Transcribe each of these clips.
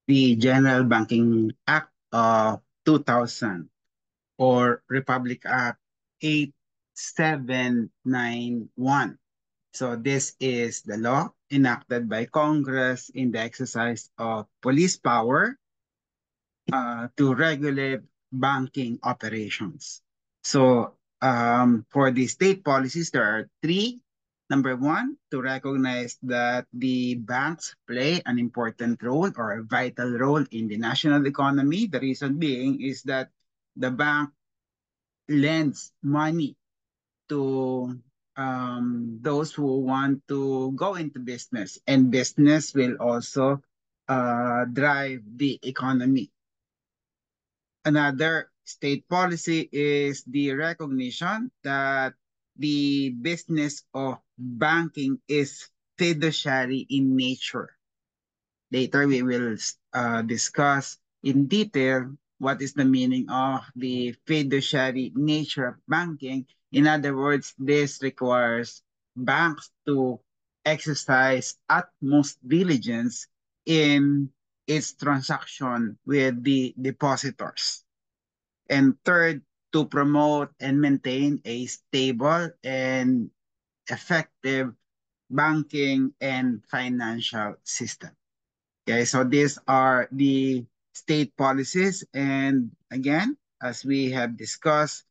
the General Banking Act of 2000 or Republic Act 8791. So this is the law enacted by Congress in the exercise of police power to regulate banking operations. So for the state policies, there are three. Number one, to recognize that the banks play an important role or a vital role in the national economy. The reason being is that the bank lends money to those who want to go into business, and business will also drive the economy. Another state policy is the recognition that the business of banking is fiduciary in nature. Later, we will discuss in detail what is the meaning of the fiduciary nature of banking. In other words, this requires banks to exercise utmost diligence in its transaction with the depositors. And third, to promote and maintain a stable and effective banking and financial system. Okay, so these are the state policies. And again, as we have discussed,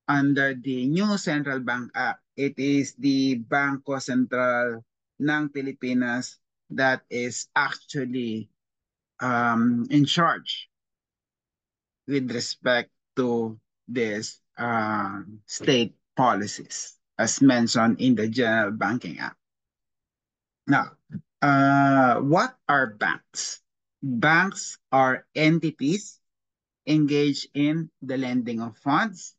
under the new Central Bank Act, it is the Bangko Sentral ng Pilipinas that is actually in charge with respect to these state policies, as mentioned in the General Banking Act. Now, what are banks? Banks are entities engaged in the lending of funds.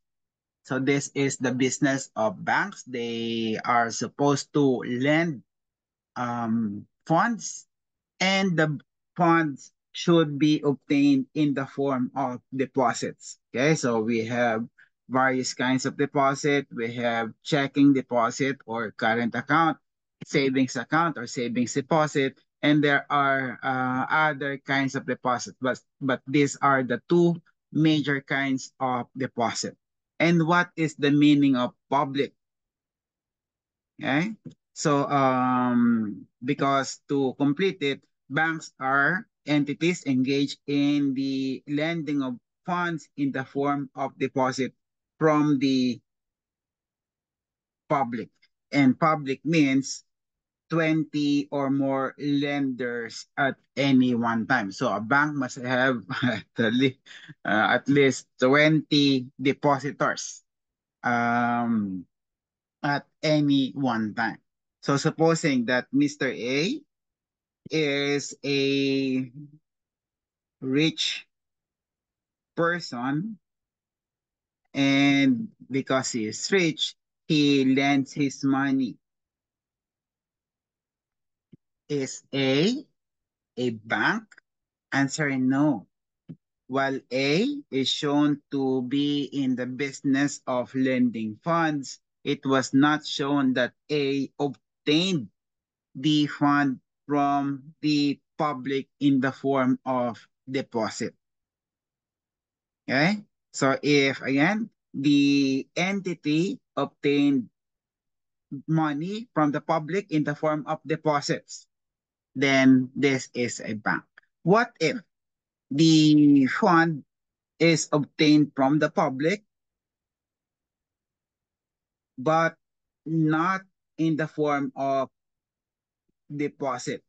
So this is the business of banks. They are supposed to lend funds, and the funds should be obtained in the form of deposits. Okay, so we have various kinds of deposit. We have checking deposit or current account, savings account or savings deposit, and there are other kinds of deposit. But these are the two major kinds of deposit. And what is the meaning of public? Okay. So because to complete it, banks are entities engaged in the lending of funds in the form of deposit from the public. And public means 20 or more lenders at any one time. So a bank must have at least 20 depositors. At any one time. So supposing that Mr. A is a rich person, and because he is rich, he lends his money. Is a bank? Answer no. While A is shown to be in the business of lending funds, it was not shown that A obtained the fund from the public in the form of deposit. Okay? So if, again, the entity obtained money from the public in the form of deposits, then this is a bank. What if the fund is obtained from the public but not in the form of deposit?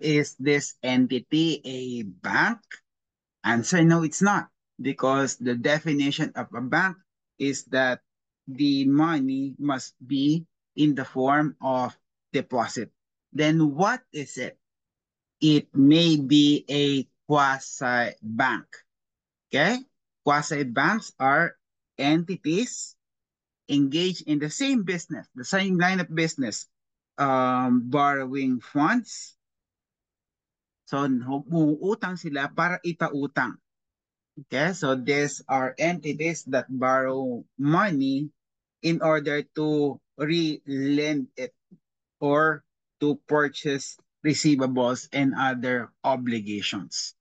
Is this entity a bank? Answer no, it's not. Because the definition of a bank is that the money must be in the form of deposit. Then what is it? It may be a quasi-bank. Okay? Quasi-banks are entities engaged in the same business, the same line of business, borrowing funds. So, utang sila para ipautang. Okay, so these are entities that borrow money in order to re-lend it or to purchase receivables, and other obligations.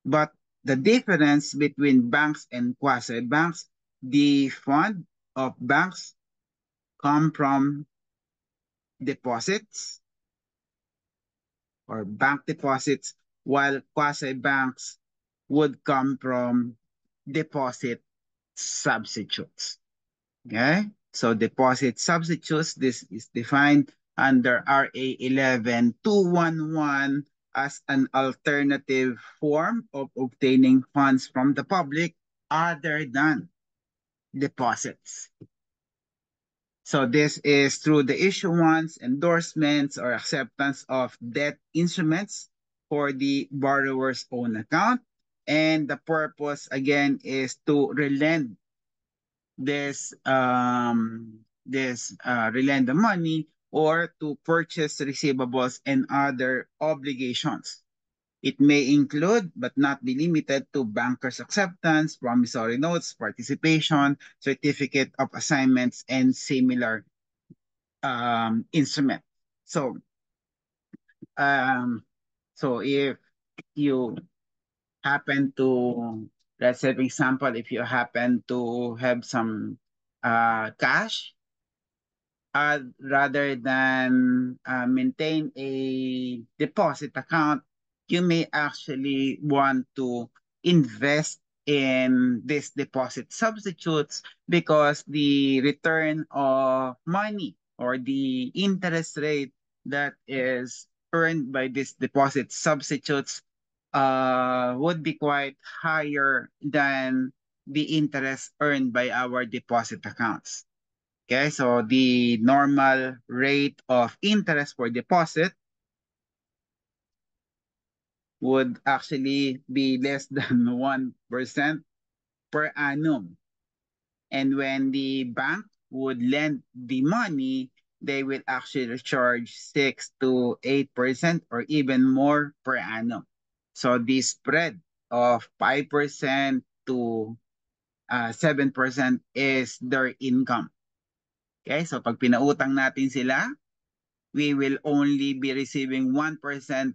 But the difference between banks and quasi-banks, the fund of banks come from deposits or bank deposits, while quasi-banks would come from deposit substitutes. Okay? So deposit substitutes, this is defined under RA 11211 as an alternative form of obtaining funds from the public other than deposits. So this is through the issuance, endorsements, or acceptance of debt instruments for the borrower's own account. And the purpose again is to relent relent the money or to purchase receivables and other obligations. It may include, but not be limited to, bankers' acceptance, promissory notes, participation, certificate of assignments, and similar instrument. So, um, so if you happen to, let's say, for example, if you happen to have some cash, rather than maintain a deposit account, you may actually want to invest in this deposit substitutes because the return of money or the interest rate that is earned by this deposit substitutes would be quite higher than the interest earned by our deposit accounts. Okay, so the normal rate of interest for deposit would actually be less than 1% per annum. And when the bank would lend the money, they will actually charge 6 to 8% or even more per annum. So the spread of 5% to 7% is their income. Okay, so pag pinautang natin sila, we will only be receiving 1%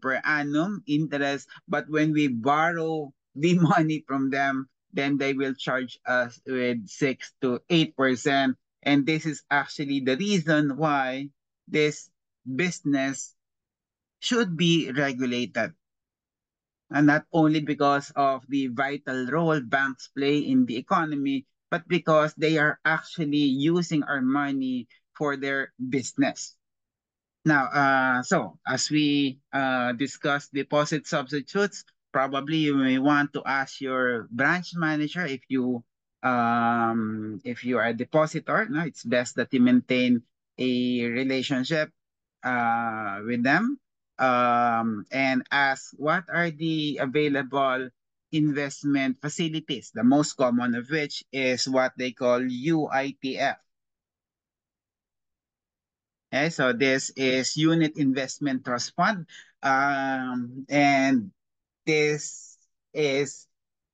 per annum interest. But when we borrow the money from them, then they will charge us with 6 to 8%. And this is actually the reason why this business should be regulated. And not only because of the vital role banks play in the economy, but because they are actually using our money for their business. Now, so as we discuss deposit substitutes, probably you may want to ask your branch manager if you are a depositor. No, it's best that you maintain a relationship with them and ask what are the available investment facilities. The most common of which is what they call UITF. Okay, so this is Unit Investment Trust Fund. And this is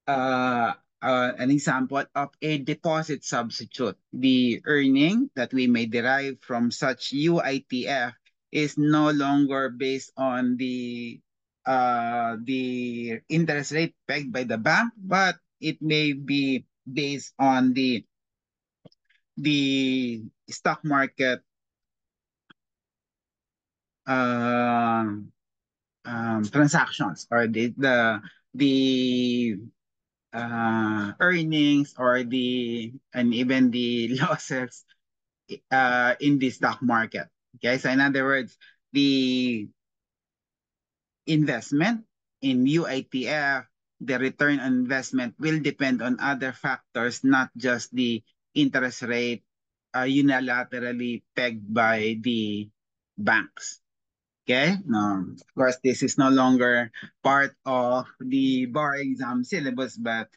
an example of a deposit substitute. The earning that we may derive from such UITF is no longer based on the interest rate pegged by the bank, but it may be based on the stock market um, transactions or the earnings or the and even the losses in the stock market. Okay, so in other words, the investment in UITF, the return on investment will depend on other factors, not just the interest rate unilaterally pegged by the banks. Okay, of course, this is no longer part of the bar exam syllabus, but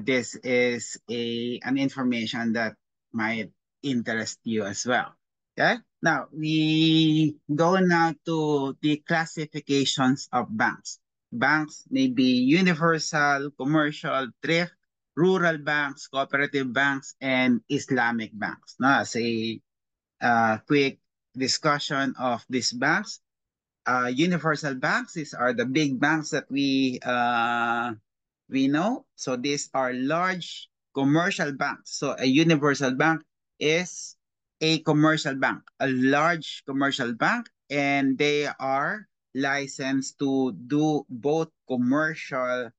this is an information that might interest you as well. Okay, now we go now to the classifications of banks. Banks may be universal, commercial, thrift, rural banks, cooperative banks, and Islamic banks. Now, as a quick discussion of these banks. universal banks. These are the big banks that we know. So these are large commercial banks. So a universal bank is a commercial bank, a large commercial bank, and they are licensed to do both commercial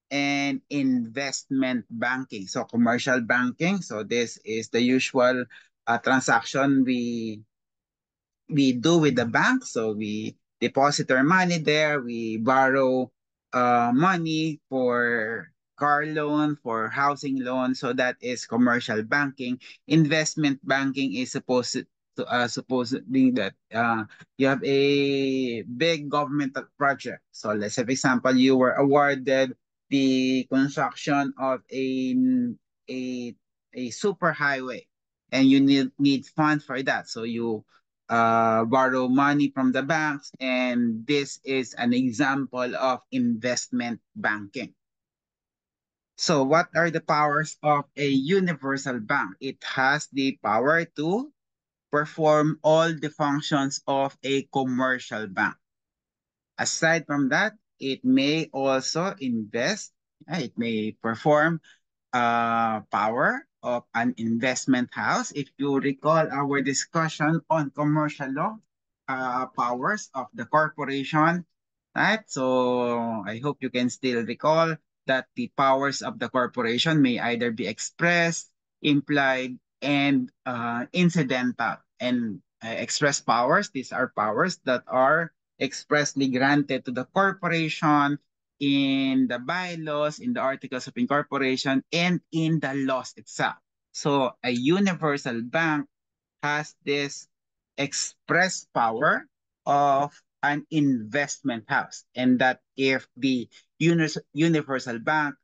and investment banking. So commercial banking. So this is the usual transaction we do with the bank. So we deposit our money there, we borrow money for car loan, for housing loan. So that is commercial banking. Investment banking is supposedly that you have a big governmental project. So let's say, for example, you were awarded the construction of a a super highway, and you need funds for that. So you borrow money from the banks, and this is an example of investment banking. So, what are the powers of a universal bank? It has the power to perform all the functions of a commercial bank. Aside from that, it may also invest, it may perform power of an investment house. If you recall our discussion on commercial law, powers of the corporation, right? So I hope you can still recall that the powers of the corporation may either be expressed, implied, and incidental. And express powers, these are powers that are expressly granted to the corporation in the bylaws, in the articles of incorporation, and in the laws itself. So a universal bank has this express power of an investment house, and that if the universal bank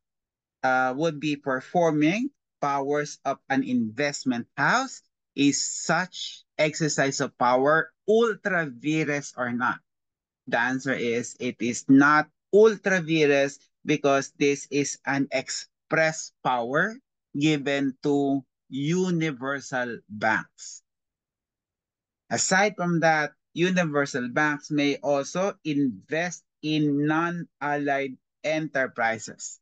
would be performing powers of an investment house, is such exercise of power ultra vires or not? The answer is it is not ultra vires, because this is an express power given to universal banks. Aside from that, universal banks may also invest in non-allied enterprises.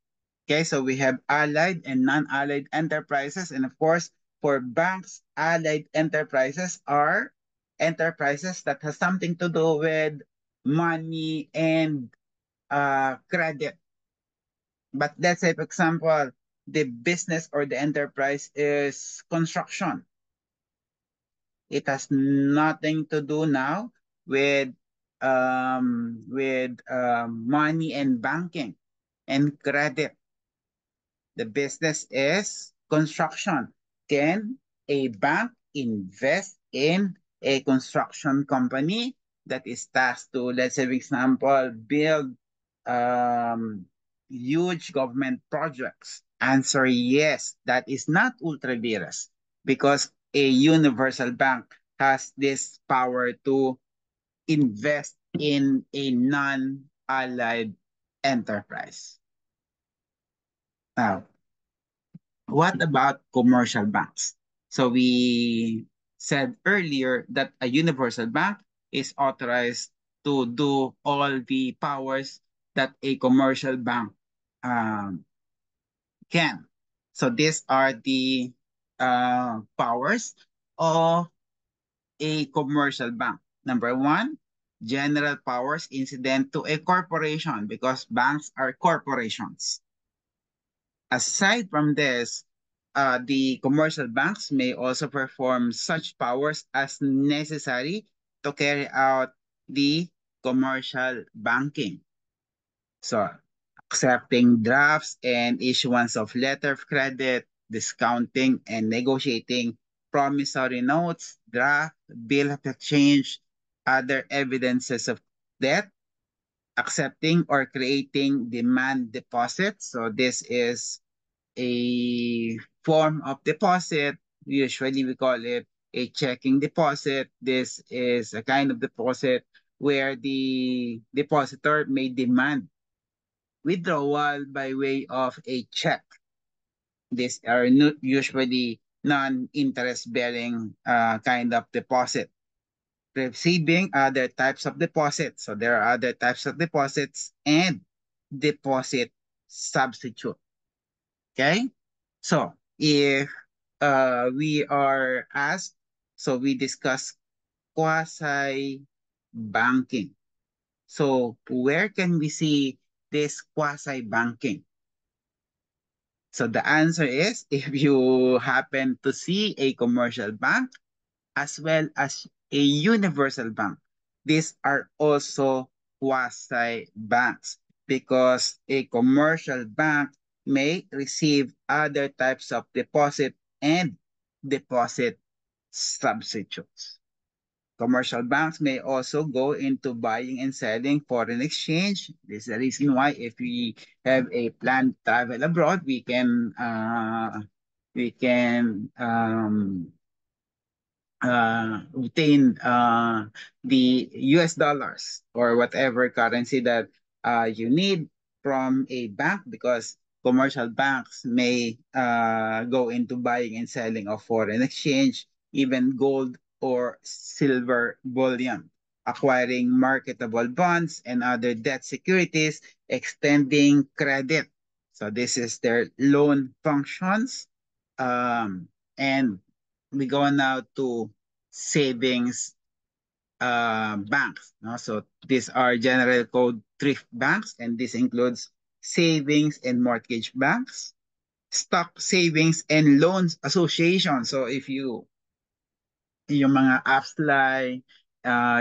Okay, so we have allied and non-allied enterprises. And of course, for banks, allied enterprises are enterprises that has something to do with money and credit. But let's say, for example, the business or the enterprise is construction. It has nothing to do now with money and banking and credit. The business is construction. Can a bank invest in a construction company that is tasked to, let's say, for example, build um, huge government projects? Answer yes. That is not ultra vires, because a universal bank has this power to invest in a non-allied enterprise. Now, what about commercial banks? So we said earlier that a universal bank is authorized to do all the powers that a commercial bank um, can. So these are the powers of a commercial bank. Number one, general powers incident to a corporation, because banks are corporations. Aside from this, the commercial banks may also perform such powers as necessary to carry out the commercial banking. So, accepting drafts and issuance of letter of credit, discounting and negotiating promissory notes, draft, bill of exchange, other evidences of debt, accepting or creating demand deposits. So this is a form of deposit. Usually we call it a checking deposit. This is a kind of deposit where the depositor may demand withdrawal by way of a check. These are usually non-interest bearing kind of deposit. receiving other types of deposits. So there are other types of deposits and deposit substitute. Okay? So if we are asked, so we discuss quasi banking. So where can we see this quasi banking? So the answer is if you happen to see a commercial bank as well as a universal bank, these are also quasi banks because a commercial bank may receive other types of deposit and deposit substitutes. Commercial banks may also go into buying and selling foreign exchange. This is the reason why if we have a planned travel abroad, we can obtain the US dollars or whatever currency that you need from a bank because commercial banks may go into buying and selling of foreign exchange, even gold or silver bullion, acquiring marketable bonds and other debt securities, extending credit. So this is their loan functions. And we go now to savings banks. No? So these are general code thrift banks, and this includes savings and mortgage banks, stock savings and loans association. So if you yung mga AFSLI,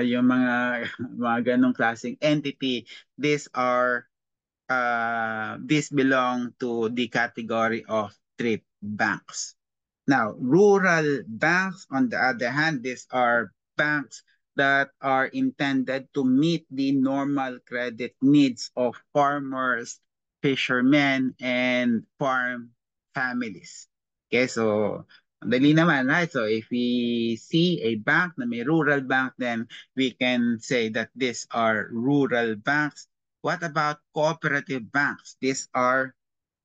yung mga mga ganong klaseng entity, these are these belong to the category of thrift banks. Now, rural banks, on the other hand, these are banks that are intended to meet the normal credit needs of farmers, fishermen, and farm families. Okay, so dali naman, right? So if we see a bank na may rural bank, then we can say that these are rural banks. What about cooperative banks? These are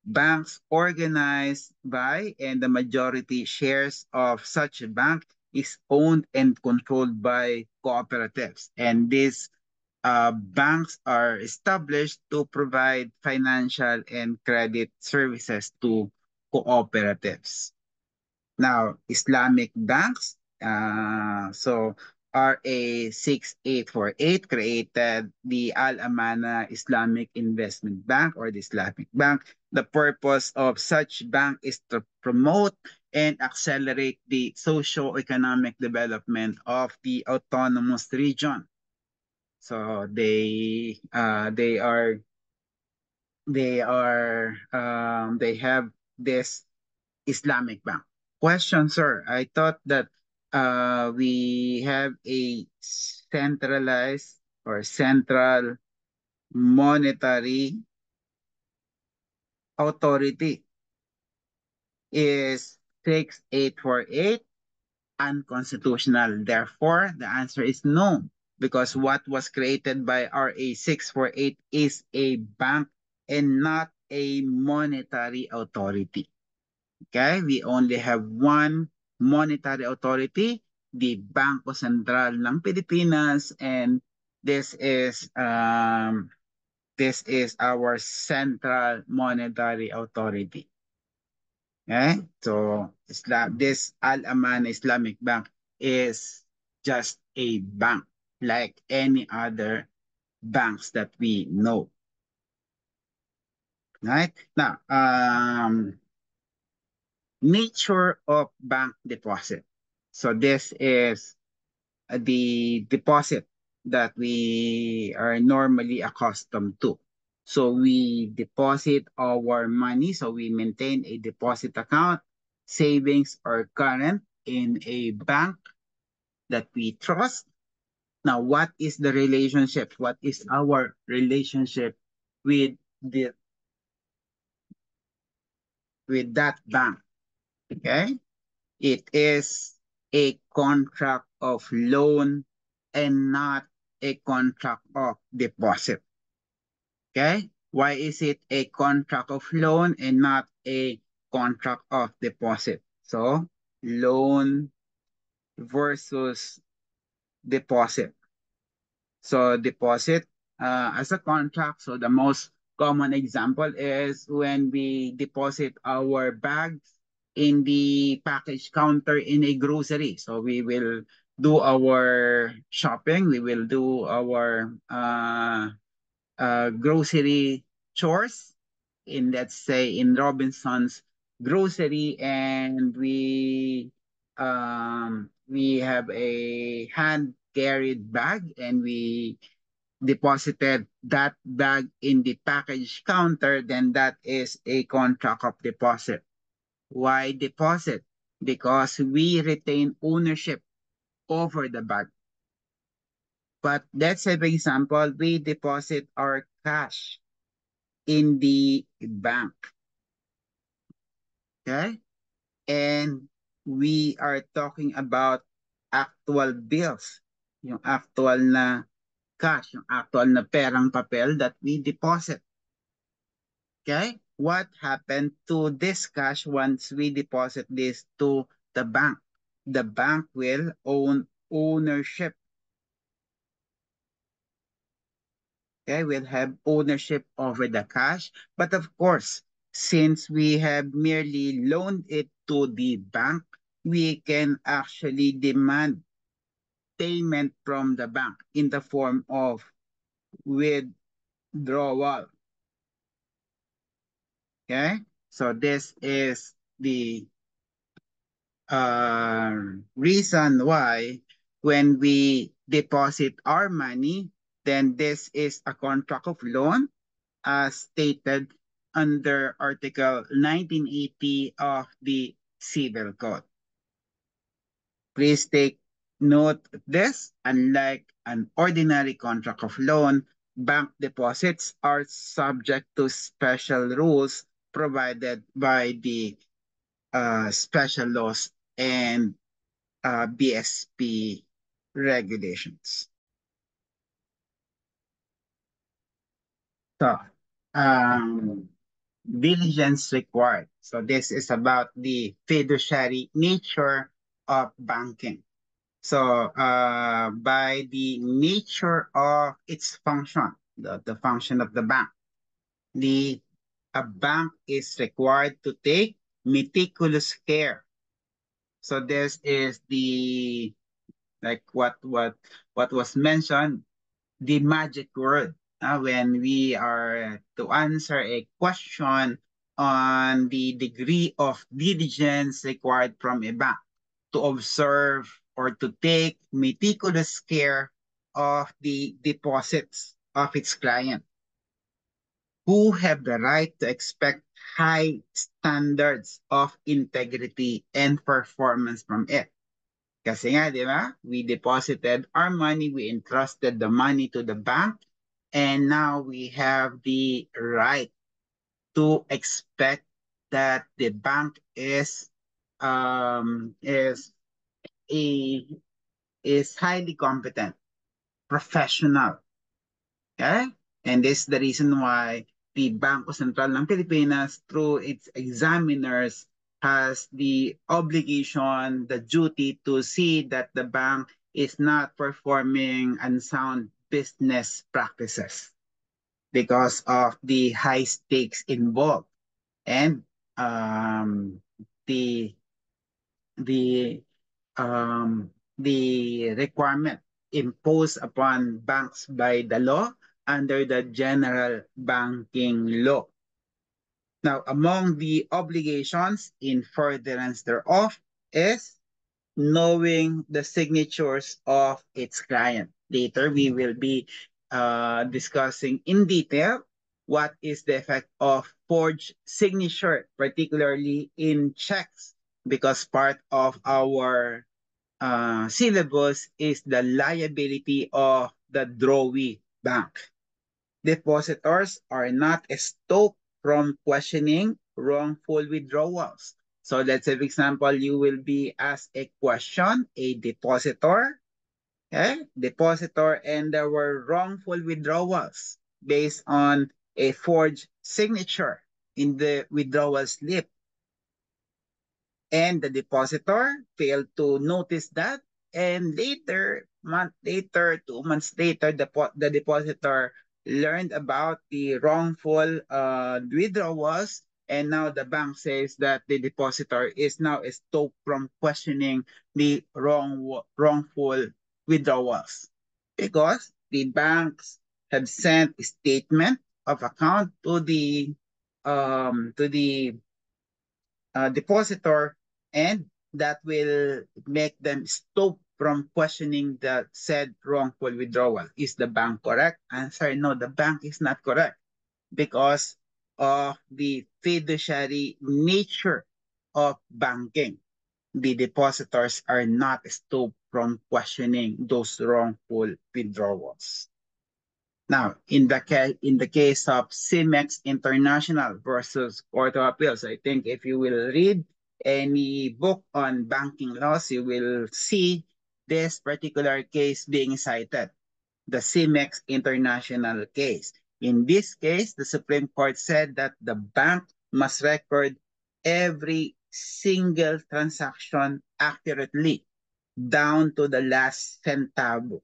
banks organized by and the majority shares of such a bank is owned and controlled by cooperatives. And these banks are established to provide financial and credit services to cooperatives. Now, Islamic banks, so RA 6848 created the Al Amana Islamic Investment Bank or the Islamic Bank. The purpose of such bank is to promote and accelerate the socio-economic development of the autonomous region. So they have this Islamic Bank. Question, sir. I thought that we have a centralized or central monetary authority. Is 6848 unconstitutional? Therefore, the answer is no, because what was created by RA 648 is a bank and not a monetary authority. Okay, we only have one monetary authority, the Bangko Sentral ng Pilipinas, and this is um, this is our central monetary authority. Okay, so this Al Aman Islamic Bank is just a bank like any other banks that we know. Right now, nature of bank deposit. So this is the deposit that we are normally accustomed to. So we deposit our money, so we maintain a deposit account, savings or current in a bank that we trust. Now, what is the relationship? What is our relationship with the with that bank? Okay? It is a contract of loan and not a contract of deposit. Okay? Why is it a contract of loan and not a contract of deposit? So, loan versus deposit. So deposit as a contract. So the most common example is when we deposit our bags in the package counter in a grocery. So we will do our shopping. We will do our grocery chores in, let's say, in Robinson's grocery, and we have a hand carried bag, and we deposited that bag in the package counter. Then that is a contract of deposit. Why deposit? Because we retain ownership over the bag. But let's say, for example, we deposit our cash in the bank. Okay? And we are talking about actual bills, yung actual na cash, yung actual na perang papel that we deposit. Okay? What happened to this cash once we deposit this to the bank? The bank will own ownership. Okay, will have ownership over the cash. But of course, since we have merely loaned it to the bank, we can actually demand payment from the bank in the form of withdrawal. Okay, so this is the reason why when we deposit our money, then this is a contract of loan as stated under Article 1980 of the Civil Code. Please take note of this. Unlike an ordinary contract of loan, bank deposits are subject to special rules provided by the special laws and BSP regulations. So, um, diligence required. So this is about the fiduciary nature of banking. So by the nature of its function, the function of the bank, the a bank is required to take meticulous care. So this is the like what was mentioned, the magic word when we are to answer a question on the degree of diligence required from a bank to observe or to take meticulous care of the deposits of its client who have the right to expect high standards of integrity and performance from it. Kasi nga, di ba? We deposited our money, we entrusted the money to the bank, and now we have the right to expect that the bank is a is highly competent, professional. Okay? And this is the reason why the Bangko Sentral ng Pilipinas, through its examiners, has the obligation, the duty to see that the bank is not performing unsound business practices because of the high stakes involved and the the the requirement imposed upon banks by the law under the general banking law. Now, among the obligations in furtherance thereof is knowing the signatures of its client. Later, we will be discussing in detail what is the effect of forged signature, particularly in checks, because part of our syllabus is the liability of the drawee bank. Depositors are not stopped from questioning wrongful withdrawals. So let's say, for example, you will be asked a question, a depositor, okay? Depositor, and there were wrongful withdrawals based on a forged signature in the withdrawal slip. And the depositor failed to notice that, and later month later, 2 months later, the depositor learned about the wrongful withdrawals, and now the bank says that the depositor is now stopped from questioning the wrongful withdrawals because the banks have sent a statement of account to the depositor, and that will make them stop from questioning the said wrongful withdrawal. Is the bank correct? Answer: no, the bank is not correct because of the fiduciary nature of banking. The depositors are not stopped from questioning those wrongful withdrawals. Now, in the case of CIMEX International versus Court of Appeals, I think if you will read any book on banking laws, you will see this particular case being cited, the CIMEX International case. In this case, the Supreme Court said that the bank must record every single transaction accurately down to the last centavo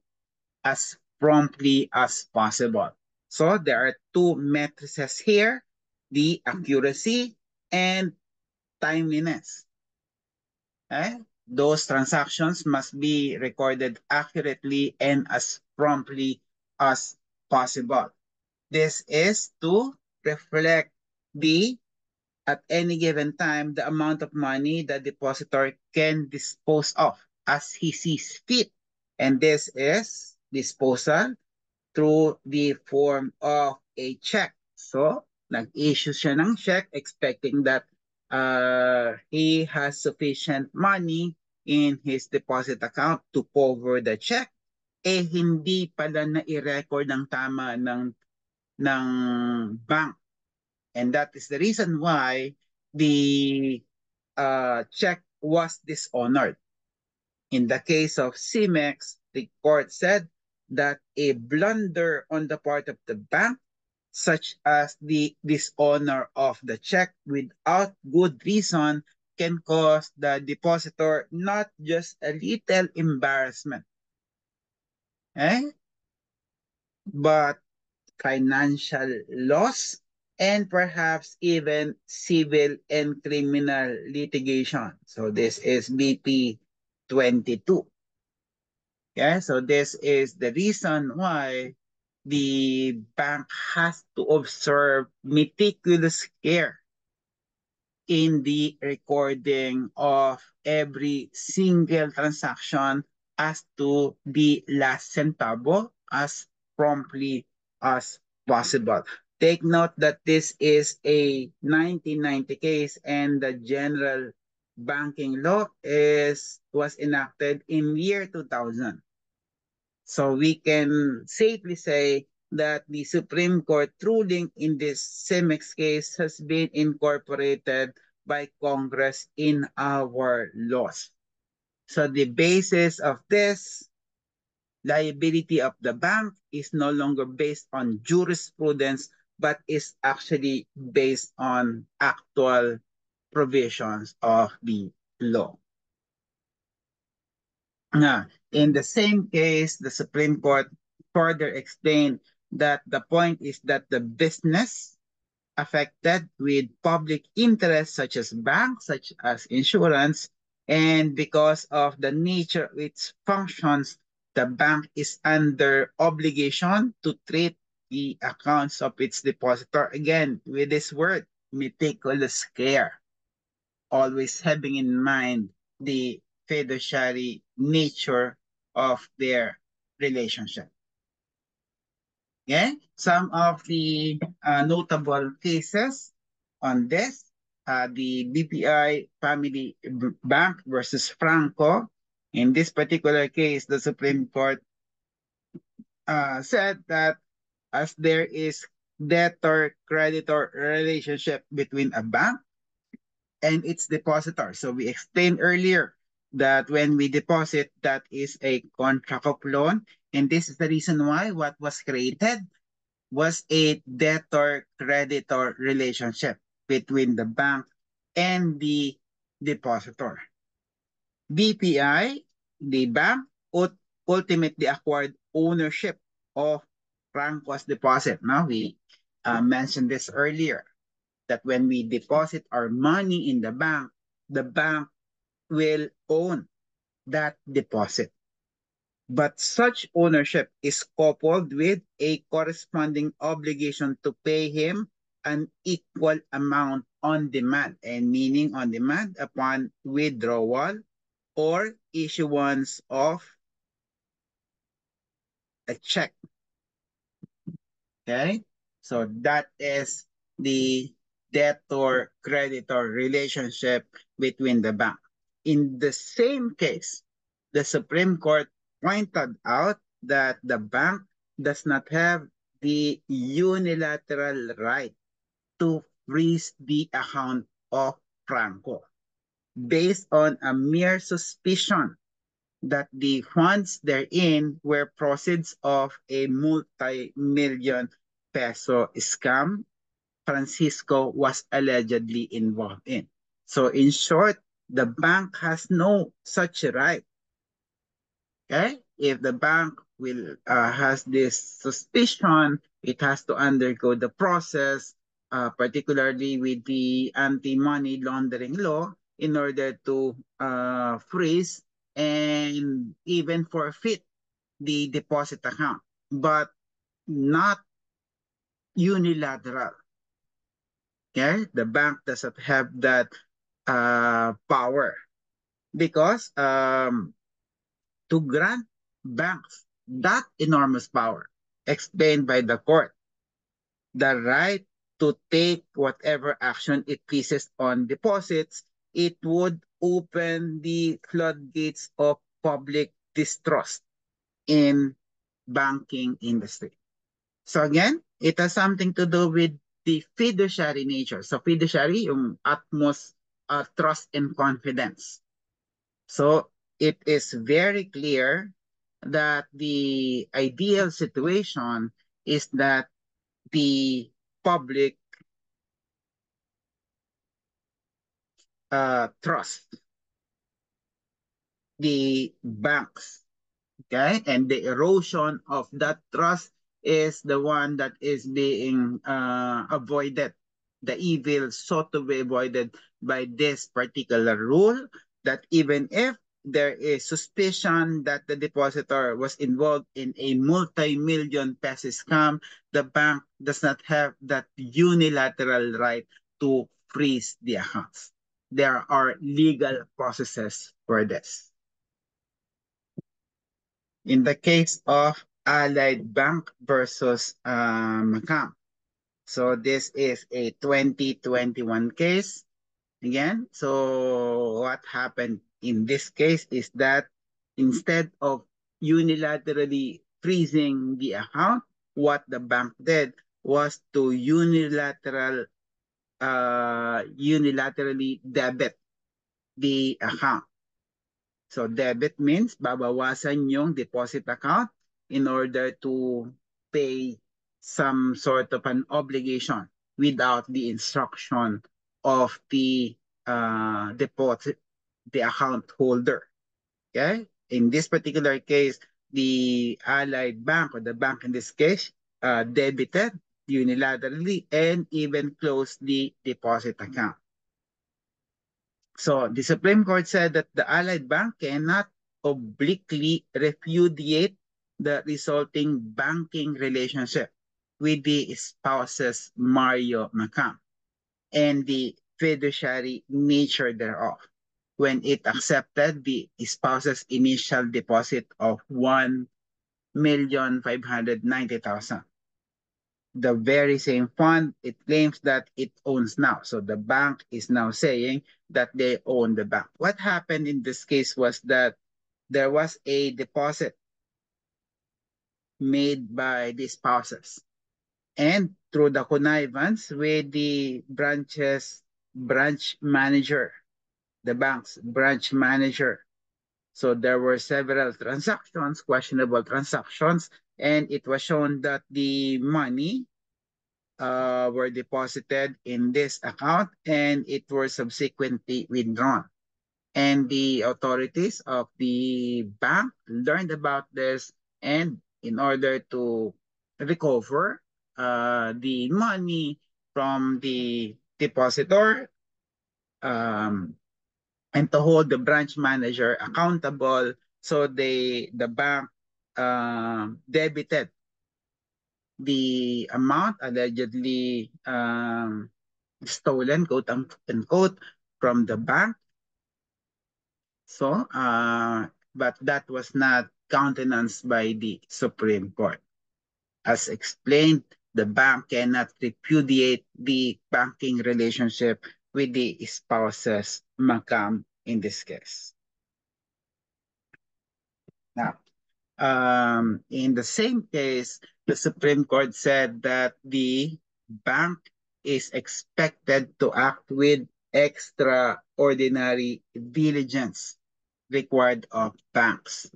as promptly as possible. So there are two matrices here, the accuracy and timeliness. Okay? Those transactions must be recorded accurately and as promptly as possible. This is to reflect the at any given time the amount of money the depositor can dispose of as he sees fit. And this is disposal through the form of a check. So, nag-issue siya ng check expecting that he has sufficient money in his deposit account to cover the check. Eh, hindi pala na-i-record ng tama ng bank. And that is the reason why the check was dishonored. In the case of CIMEX, the court said that a blunder on the part of the bank, such as the dishonor of the check without good reason, can cause the depositor not just a little embarrassment, eh? But financial loss and perhaps even civil and criminal litigation. So this is BP 22. Yeah, so this is the reason why the bank has to observe meticulous care in the recording of every single transaction as to the last centavo as promptly as possible. Take note that this is a 1990 case and the general banking law was enacted in year 2000. So we can safely say that the Supreme Court ruling in this CEMEX case has been incorporated by Congress in our laws. So the basis of this liability of the bank is no longer based on jurisprudence, but is actually based on actual provisions of the law. Now, in the same case, the Supreme Court further explained that the point is that the business affected with public interest, such as banks, such as insurance, and because of the nature of its functions, the bank is under obligation to treat the accounts of its depositor, again, with this word, meticulous care, always having in mind the fiduciary nature of their relationship. Okay? Some of the notable cases on this, the BPI Family Bank versus Franco. In this particular case, the Supreme Court said that as there is debtor-creditor relationship between a bank and its depositor. So we explained earlier that when we deposit, that is a contract of loan. And this is the reason why what was created was a debtor-creditor relationship between the bank and the depositor. BPI, the bank, ultimately acquired ownership of Franco's deposit. Now, we mentioned this earlier, that when we deposit our money in the bank will own that deposit. But such ownership is coupled with a corresponding obligation to pay him an equal amount on demand, and meaning on demand upon withdrawal or issuance of a check. Okay? So that is the debtor-creditor relationship between the bank. In the same case, the Supreme Court pointed out that the bank does not have the unilateral right to freeze the account of Franco based on a mere suspicion that the funds therein were proceeds of a multi-million peso scam Francisco was allegedly involved in. So in short, the bank has no such right. Okay? If the bank will has this suspicion, it has to undergo the process, particularly with the anti-money laundering law, in order to freeze and even forfeit the deposit account, but not unilateral. Okay, the bank doesn't have that power because to grant banks that enormous power explained by the court, the right to take whatever action it pleases on deposits, it would open the floodgates of public distrust in banking industry. So again, it has something to do with the fiduciary nature. So fiduciary, yung utmost trust and confidence. So it is very clear that the ideal situation is that the public trust the banks. Okay, and the erosion of that trust is the one that is being avoided. The evil sought to be avoided by this particular rule, that even if there is suspicion that the depositor was involved in a multi-million peso scam, the bank does not have that unilateral right to freeze the accounts. There are legal processes for this. In the case of Allied Bank versus Macam. So this is a 2021 case. Again, so what happened in this case is that instead of unilaterally freezing the account, what the bank did was to unilaterally debit the account. So debit means babawasan yung deposit account in order to pay some sort of an obligation without the instruction of the deposit, the account holder. Okay? In this particular case, the Allied Bank, or the bank in this case, debited unilaterally and even closed the deposit account. So the Supreme Court said that the Allied Bank cannot obliquely repudiate the resulting banking relationship with the spouses Mario Macam and the fiduciary nature thereof when it accepted the spouse's initial deposit of 1,590,000, the very same fund it claims that it owns now. So the bank is now saying that they own the bank. What happened in this case was that there was a deposit made by the spouses. And through the connivance with the branch manager, the bank's branch manager. So there were several transactions, questionable transactions, and it was shown that the money were deposited in this account and it were subsequently withdrawn. And the authorities of the bank learned about this, and in order to recover the money from the depositor, um, and to hold the branch manager accountable, so the bank debited the amount allegedly stolen, quote unquote, from the bank. So, but that was not countenanced by the Supreme Court. As explained, the bank cannot repudiate the banking relationship with the spouses Macam in this case. Now, in the same case, the Supreme Court said that the bank is expected to act with extraordinary diligence required of banks.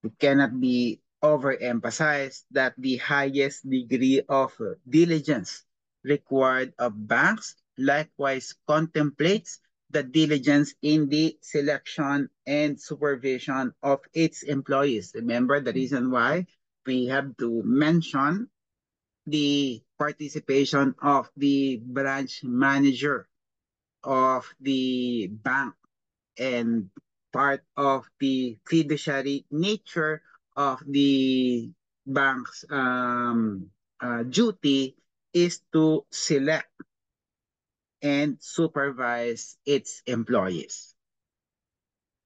It cannot be overemphasized that the highest degree of diligence required of banks likewise contemplates the diligence in the selection and supervision of its employees. Remember the reason why we have to mention the participation of the branch manager of the bank, and part of the fiduciary nature of the bank's duty is to select and supervise its employees.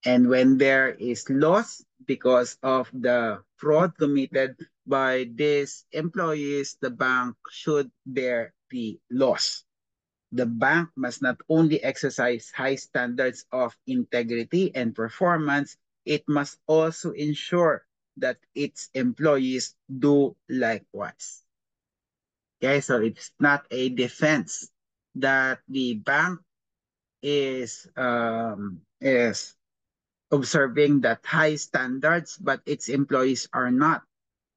And when there is loss because of the fraud committed by these employees, the bank should bear the loss. The bank must not only exercise high standards of integrity and performance, it must also ensure that its employees do likewise. Okay, so it's not a defense that the bank is observing that high standards, but its employees are not.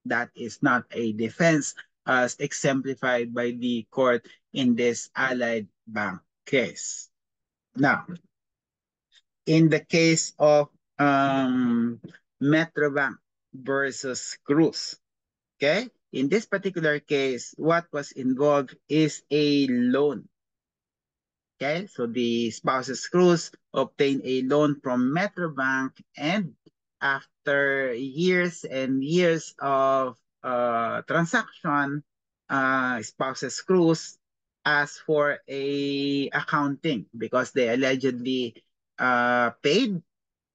That is not a defense as exemplified by the court in this Allied Bank case. Now, in the case of Metrobank versus Cruz, okay? In this particular case, what was involved is a loan. Okay, so the spouses Cruz obtained a loan from Metrobank, and after years and years of transaction, spouses Cruz asked for a accounting because they allegedly paid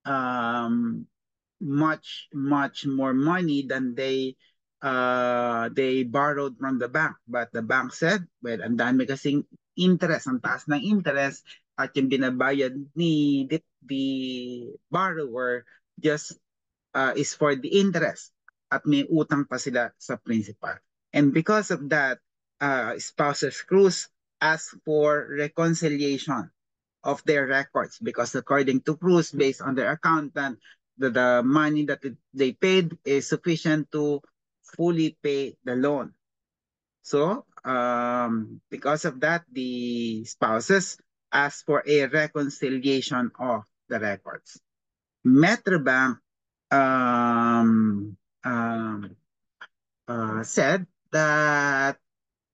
um, much more money than they borrowed from the bank. But the bank said, well, ang dami kasing interest, ang taas ng interest, at yung binabayad ni the borrower just is for the interest, at may utang pa sila sa principal. And because of that, spouses Cruz asked for reconciliation of their records, because according to Cruz, based on their accountant, the money that they paid is sufficient to fully pay the loan. So, because of that, the spouses asked for a reconciliation of the records. Metrobank um, um, said that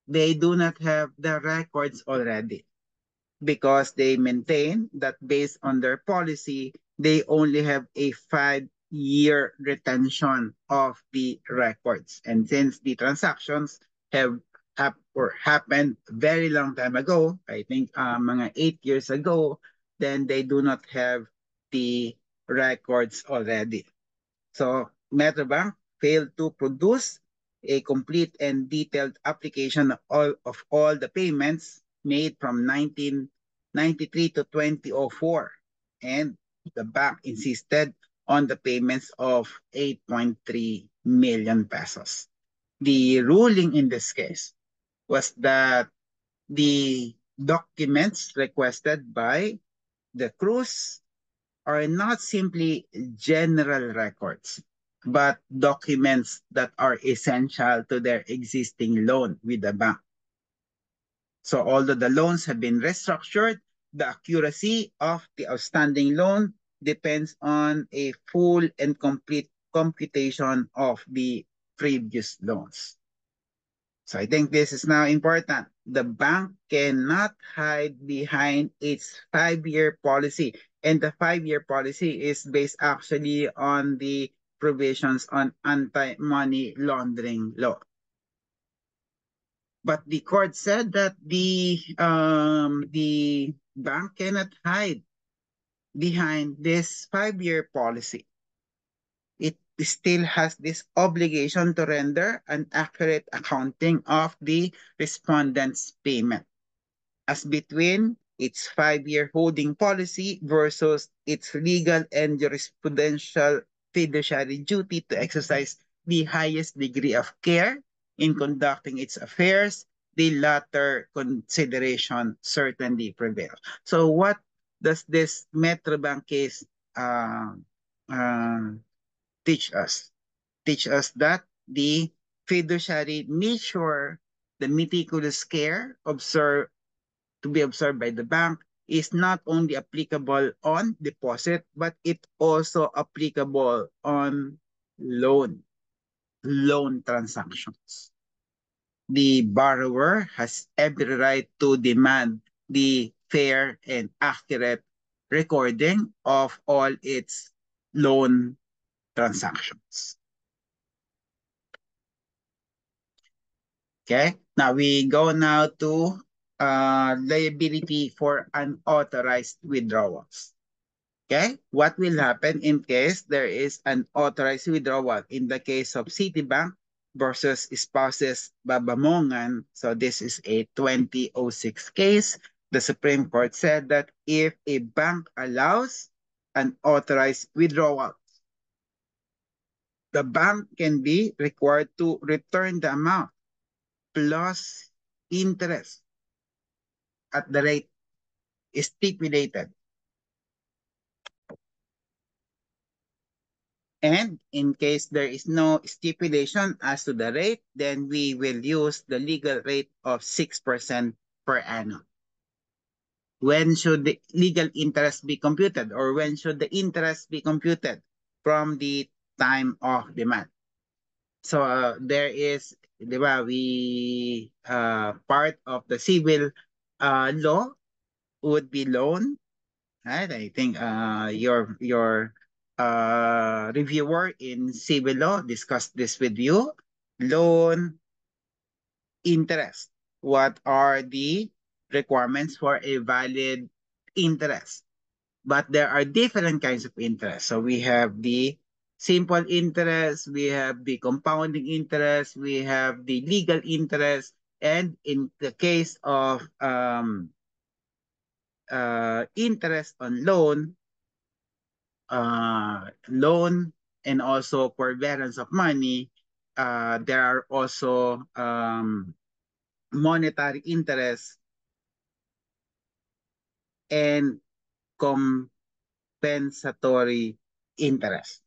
they do not have the records already, because they maintain that based on their policy, they only have a 5-year retention of the records. And since the transactions have happened very long time ago, I think mga 8 years ago, then they do not have the records already. So Metrobank failed to produce a complete and detailed application of all the payments made from 1993 to 2004. And the bank insisted on the payments of 8.3 million pesos. The ruling in this case was that the documents requested by the Cruz are not simply general records, but documents that are essential to their existing loan with the bank. So although the loans have been restructured, the accuracy of the outstanding loan depends on a full and complete computation of the previous loans. So I think this is now important. The bank cannot hide behind its 5-year policy. And the 5-year policy is based actually on the provisions on anti-money laundering law. But the court said that the bank cannot hide behind this 5-year policy. It still has this obligation to render an accurate accounting of the respondent's payment as between its 5-year holding policy versus its legal and jurisprudential fiduciary duty to exercise the highest degree of care in conducting its affairs. The latter consideration certainly prevail. So what does this Metrobank case uh, uh, teach us? Teach us that the fiduciary nature, the meticulous care observed to be observed by the bank is not only applicable on deposit, but it also applicable on loan, loan transactions. The borrower has every right to demand the fair and accurate recording of all its loan transactions. Okay, now we go now to liability for unauthorized withdrawals. Okay, what will happen in case there is an authorized withdrawal in the case of Citibank versus Spouses Babamongan? So this is a 2006 case. The Supreme Court said that if a bank allows an authorized withdrawal, the bank can be required to return the amount plus interest at the rate stipulated. And in case there is no stipulation as to the rate, then we will use the legal rate of 6% per annum. When should the legal interest be computed, or when should the interest be computed? From the time of demand. So there is, di ba, part of the civil law would be loan. Right? I think your reviewer in civil law discussed this with you. Loan, interest. What are the requirements for a valid interest? But there are different kinds of interest. So we have the simple interest, we have the compounding interest, we have the legal interest, and in the case of interest on loan and also forbearance of money, there are also monetary interest and compensatory interest.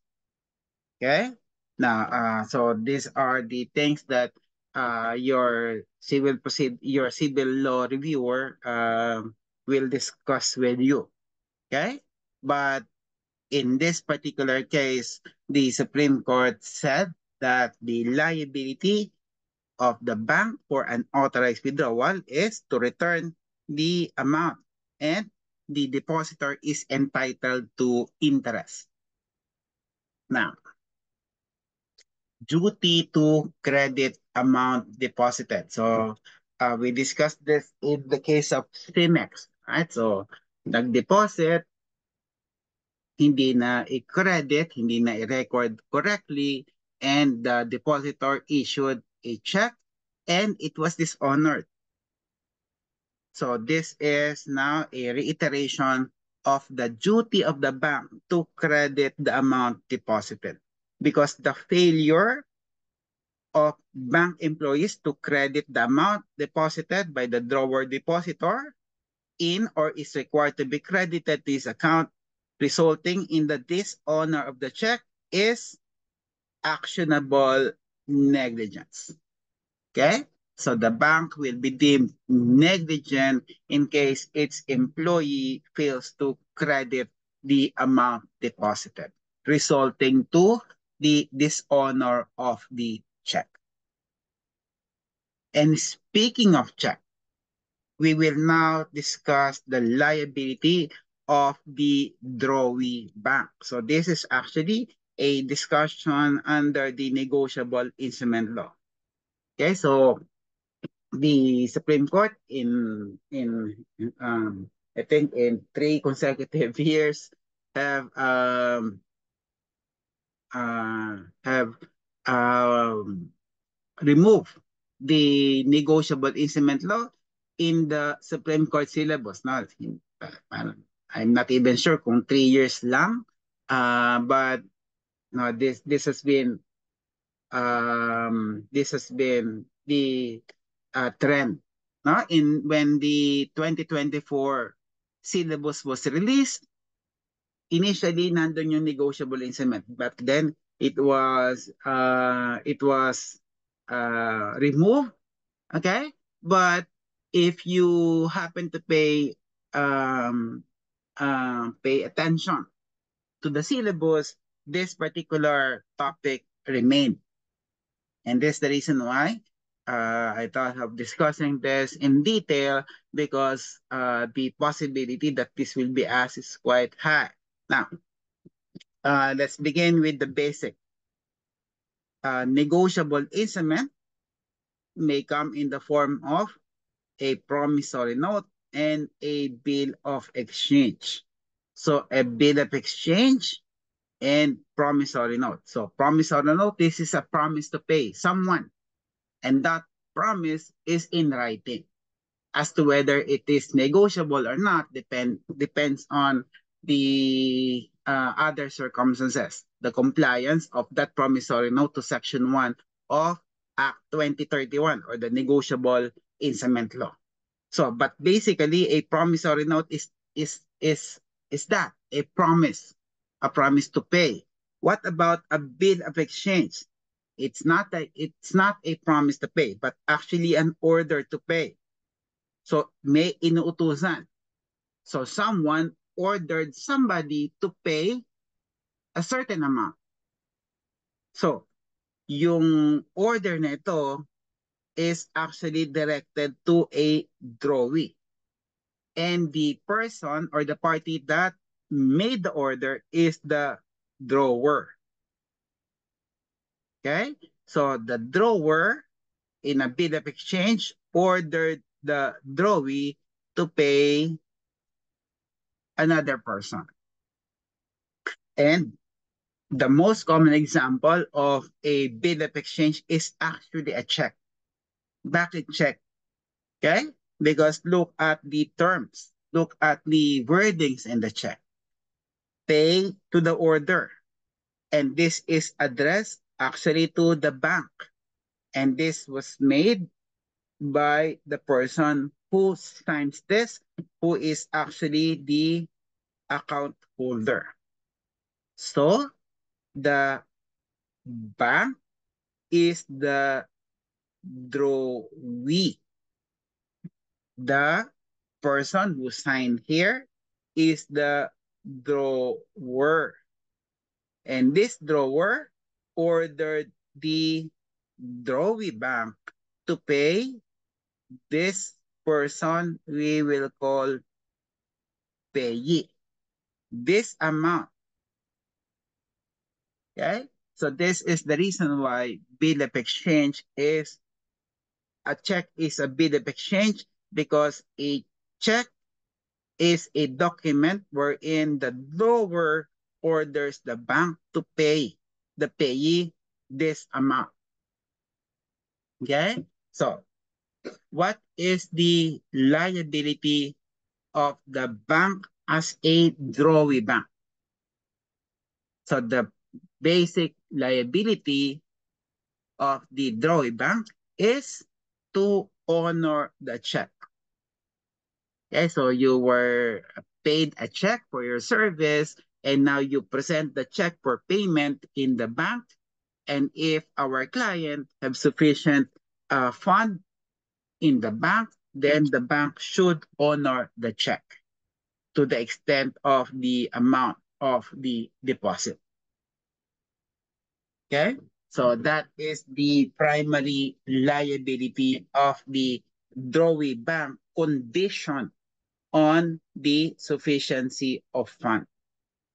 Okay? Now, so these are the things that your civil law reviewer will discuss with you. Okay? But in this particular case, the Supreme Court said that the liability of the bank for an authorized withdrawal is to return the amount, and the depositor is entitled to interest. Now, duty to credit amount deposited. So we discussed this in the case of CIMEX, right? So nag-deposit, hindi na i-credit, hindi na i-record correctly, and the depositor issued a check and it was dishonored. So this is now a reiteration of the duty of the bank to credit the amount deposited, because the failure of bank employees to credit the amount deposited by the drawer depositor in or is required to be credited to his account, resulting in the dishonor of the check, is actionable negligence. Okay? So the bank will be deemed negligent in case its employee fails to credit the amount deposited, resulting to the dishonor of the check. And speaking of check, we will now discuss the liability of the drawee bank. So this is actually a discussion under the negotiable instrument law. Okay, so the Supreme Court I think in 3 consecutive years have have um, removed the negotiable instrument law in the Supreme Court syllabus. No, I'm not even sure kung 3 years lang, but no, this has been the trend. No? In when the 2024 syllabus was released, initially nandun yung negotiable instrument, but then it was removed. Okay, but if you happen to pay attention to the syllabus, this particular topic remained. And this is the reason why I thought of discussing this in detail because the possibility that this will be asked is quite high. Now, let's begin with the basic. Negotiable instrument may come in the form of a promissory note and a bill of exchange. So a bill of exchange and promissory note. So promissory note, this is a promise to pay someone, and that promise is in writing. As to whether it is negotiable or not depends on the other circumstances. The compliance of that promissory note to Section 1 of Act 2031 or the Negotiable Instrument Law. So, but basically, a promissory note is that a promise to pay. What about a bill of exchange? It's not a promise to pay, but actually an order to pay. So may inuutusan. So someone ordered somebody to pay a certain amount. So yung order nito is actually directed to a drawee. And the person or the party that made the order is the drawer. Okay? So the drawer in a bid of exchange ordered the drawee to pay another person. And the most common example of a bid of exchange is actually a check, blank check. Okay? Because look at the terms, look at the wordings in the check. Pay to the order. And this is addressed actually to the bank. And this was made by the person who signs this, who is actually the account holder. So the bank is the drawee. The person who signed here is the drawer. And this drawer ordered the drawee bank to pay this person we will call payee. This amount. Okay? So this is the reason why bill of exchange is a check is a bill of exchange because a check is a document wherein the drawer orders the bank to pay the payee this amount. Okay? So, what is the liability of the bank as a drawee bank? So, the basic liability of the drawee bank is to honor the check. Okay, so you were paid a check for your service and now you present the check for payment in the bank. And if our client have sufficient fund in the bank, then the bank should honor the check to the extent of the amount of the deposit. Okay? So that is the primary liability of the drawee bank condition on the sufficiency of fund.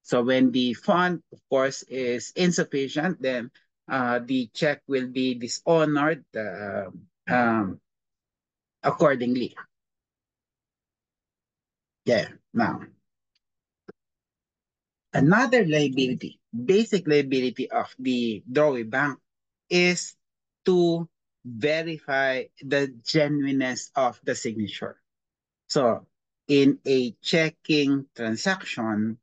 So when the fund, of course, is insufficient, then the check will be dishonored accordingly. Yeah. Now, another liability, basic liability of the drawee bank is to verify the genuineness of the signature. So in a checking transaction,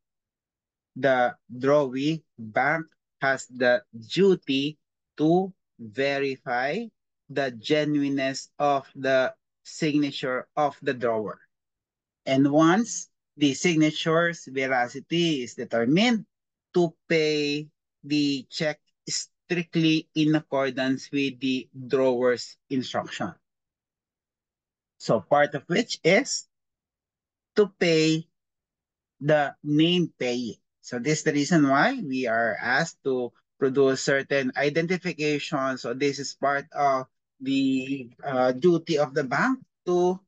the drawee bank has the duty to verify the genuineness of the signature of the drawer. And once the signature's veracity is determined, to pay the check strictly in accordance with the drawer's instruction. So part of which is to pay the name payee. So this is the reason why we are asked to produce certain identification. So this is part of the duty of the bank to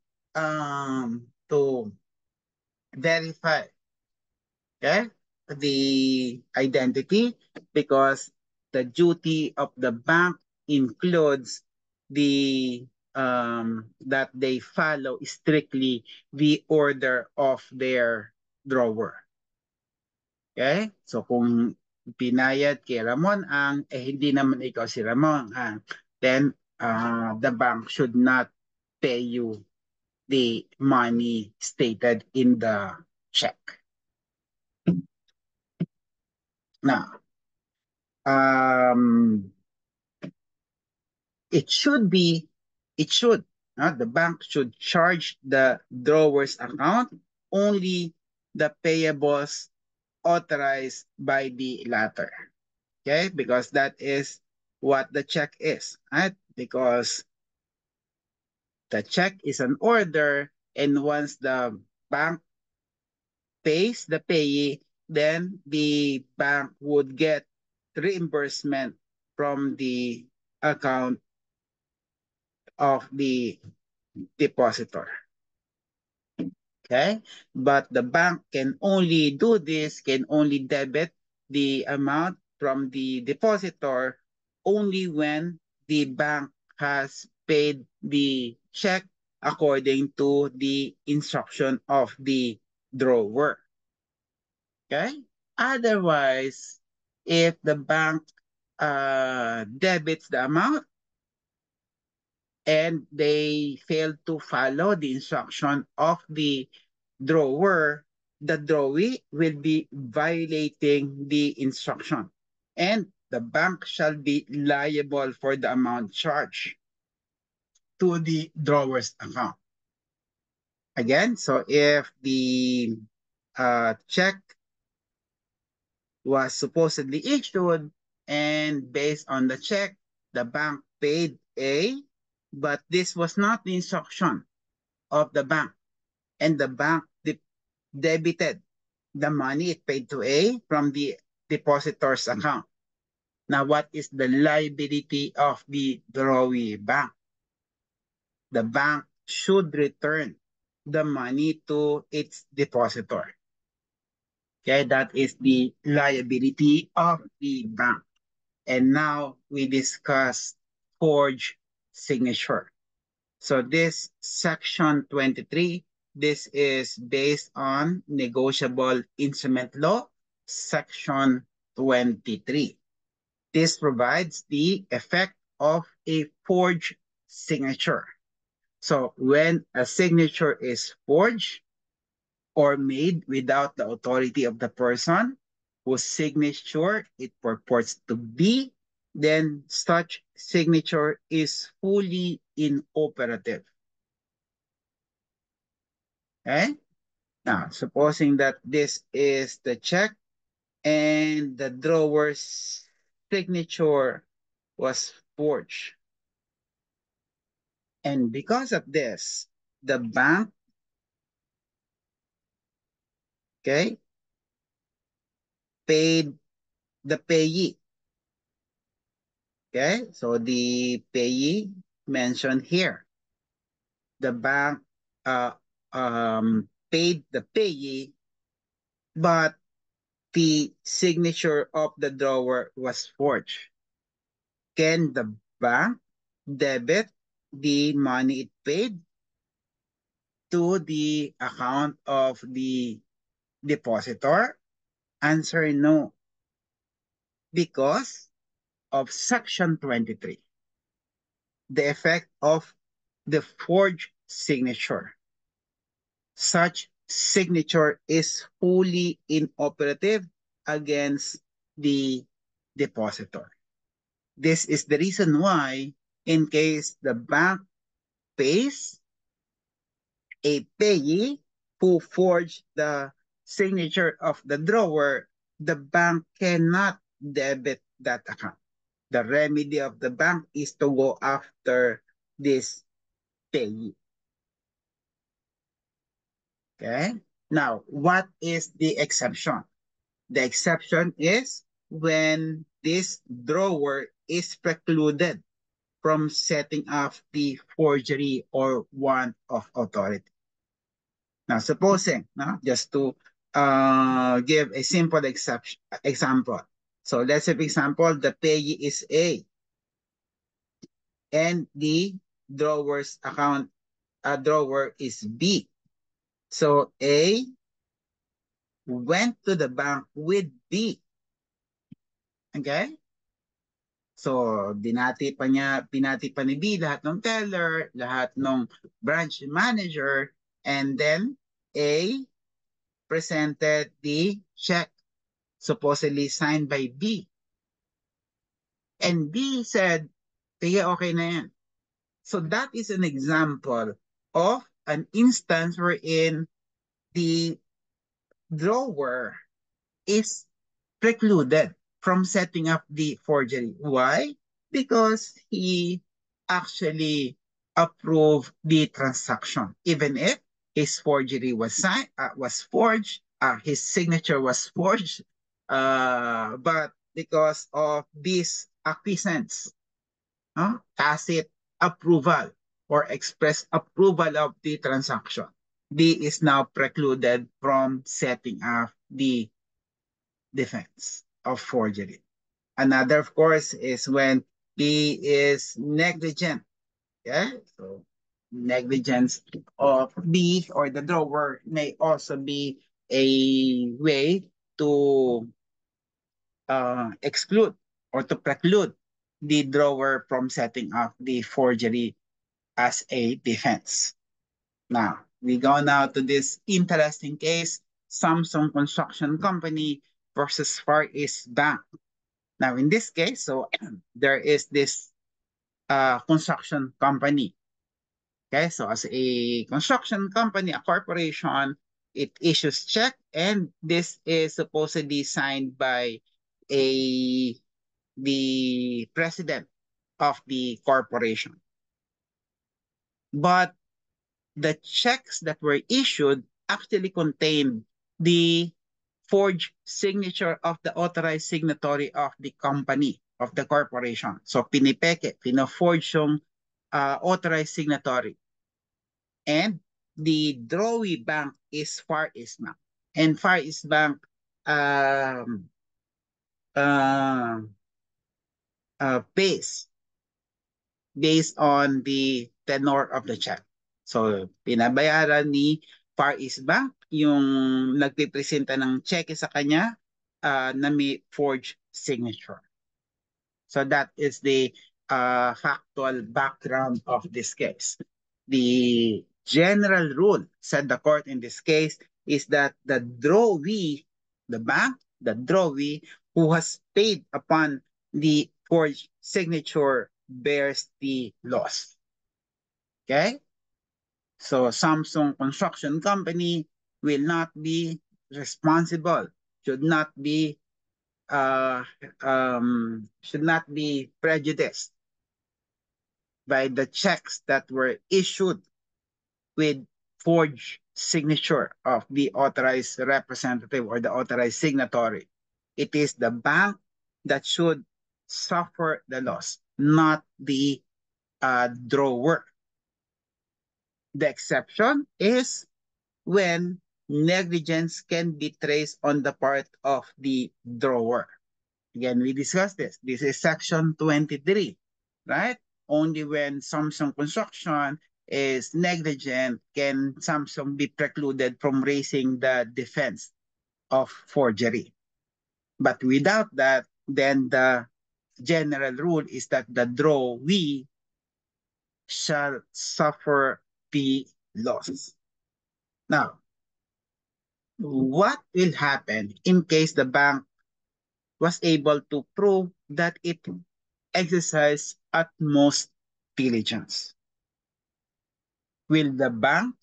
verify, okay, the identity, because the duty of the bank includes the that they follow strictly the order of their drawer. Okay? So kung pinayad kay Ramon ang hindi naman ikaw si Ramon then the bank should not pay you the money stated in the check. Now, um, it should be, it should, the bank should charge the drawer's account only the payables authorized by the latter. Okay, because that is what the check is, right? Because the check is an order, and once the bank pays the payee, then the bank would get reimbursement from the account of the depositor. Okay, but the bank can only do this, can only debit the amount from the depositor only when the bank has paid the check according to the instruction of the drawer. Okay, otherwise, if the bank debits the amount and they fail to follow the instruction of the drawer, the drawee will be violating the instruction, and the bank shall be liable for the amount charged to the drawer's account. Again, so if the check was supposedly issued and based on the check, the bank paid A, but this was not the instruction of the bank, and the bank debited the money it paid to A from the depositor's account. Now, what is the liability of the drawee bank? The bank should return the money to its depositor. Okay, that is the liability of the bank. And now we discuss forged signature. So this section 23, this is based on negotiable instrument law, section 23. This provides the effect of a forged signature. So when a signature is forged or made without the authority of the person whose signature it purports to be, then such signature is fully inoperative. Okay? Now, supposing that this is the check and the drawer's signature was forged. And because of this, the bank, okay, paid the payee. Okay, so the payee mentioned here, the bank uh, paid the payee, but the signature of the drawer was forged. Can the bank debit the money it paid to the account of the depositor? Answer no, because of Section 23, the effect of the forged signature. Such signature is fully inoperative against the depositor. This is the reason why, in case the bank pays a payee who forged the signature of the drawer, the bank cannot debit that account. The remedy of the bank is to go after this payee. Okay? Now, what is the exception? The exception is when this drawer is precluded from setting off the forgery or want of authority. Now, supposing, no, just to give a simple example. So let's say, for example, the payee is A and the drawer's account drawer is B. So A went to the bank with B. Okay? So, pinati pa ni B lahat ng teller, lahat ng branch manager, and then A presented the check supposedly signed by B. And B said, sige, okay na yan. So that is an example of an instance wherein the drawer is precluded from setting up the forgery. Why? Because he actually approved the transaction, even if his forgery was forged, his signature was forged, but because of this acquiescence, tacit approval or express approval of the transaction, D is now precluded from setting up the defense of forgery. Another, of course, is when he is negligent. Yeah, so negligence of B or the drawer may also be a way to exclude or to preclude the drawer from setting up the forgery as a defense. Now, we go now to this interesting case, Samsung Construction Company versus Far East Bank. Now, in this case, so there is this construction company. Okay, so as a construction company, a corporation, it issues check, and this is supposedly signed by a the president of the corporation. But the checks that were issued actually contained the forged signature of the authorized signatory of the company, of the corporation. So pinipeke, pinaforge yung authorized signatory. And the drawee bank is Far East Bank. And Far East Bank um, uh, pays based on the tenor of the check. So, pinabayaran ni Far East Bank yung nagpipresenta ng cheque sa kanya na may forged signature. So that is the factual background of this case. The general rule, said the court in this case, is that the drawee, the bank, the drawee who has paid upon the forged signature bears the loss. Okay? So Samsung Construction Company will not be responsible, should not be should not be prejudiced by the checks that were issued with forged signature of the authorized representative or the authorized signatory. It is the bank that should suffer the loss, not the drawer. The exception is when negligence can be traced on the part of the drawer. Again, we discussed this. This is section 23, right? Only when Samsung Construction is negligent can Samsung be precluded from raising the defense of forgery. But without that, then the general rule is that the drawee shall suffer the loss. Now, what will happen in case the bank was able to prove that it exercised utmost diligence? Will the bank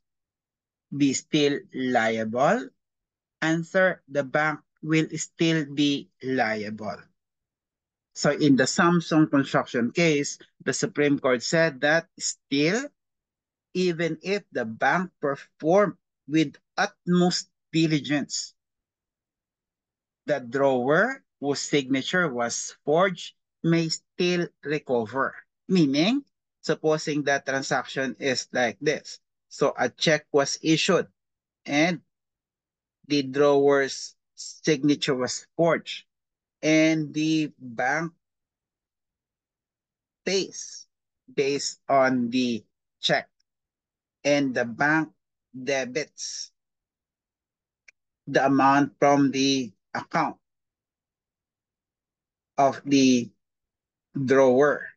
be still liable? Answer, the bank will still be liable. So in the Samsung construction case, the Supreme Court said that still, even if the bank performed with utmost diligence, the drawer whose signature was forged may still recover. Meaning, supposing that transaction is like this. So a check was issued and the drawer's signature was forged and the bank pays based on the check and the bank debits the amount from the account of the drawer.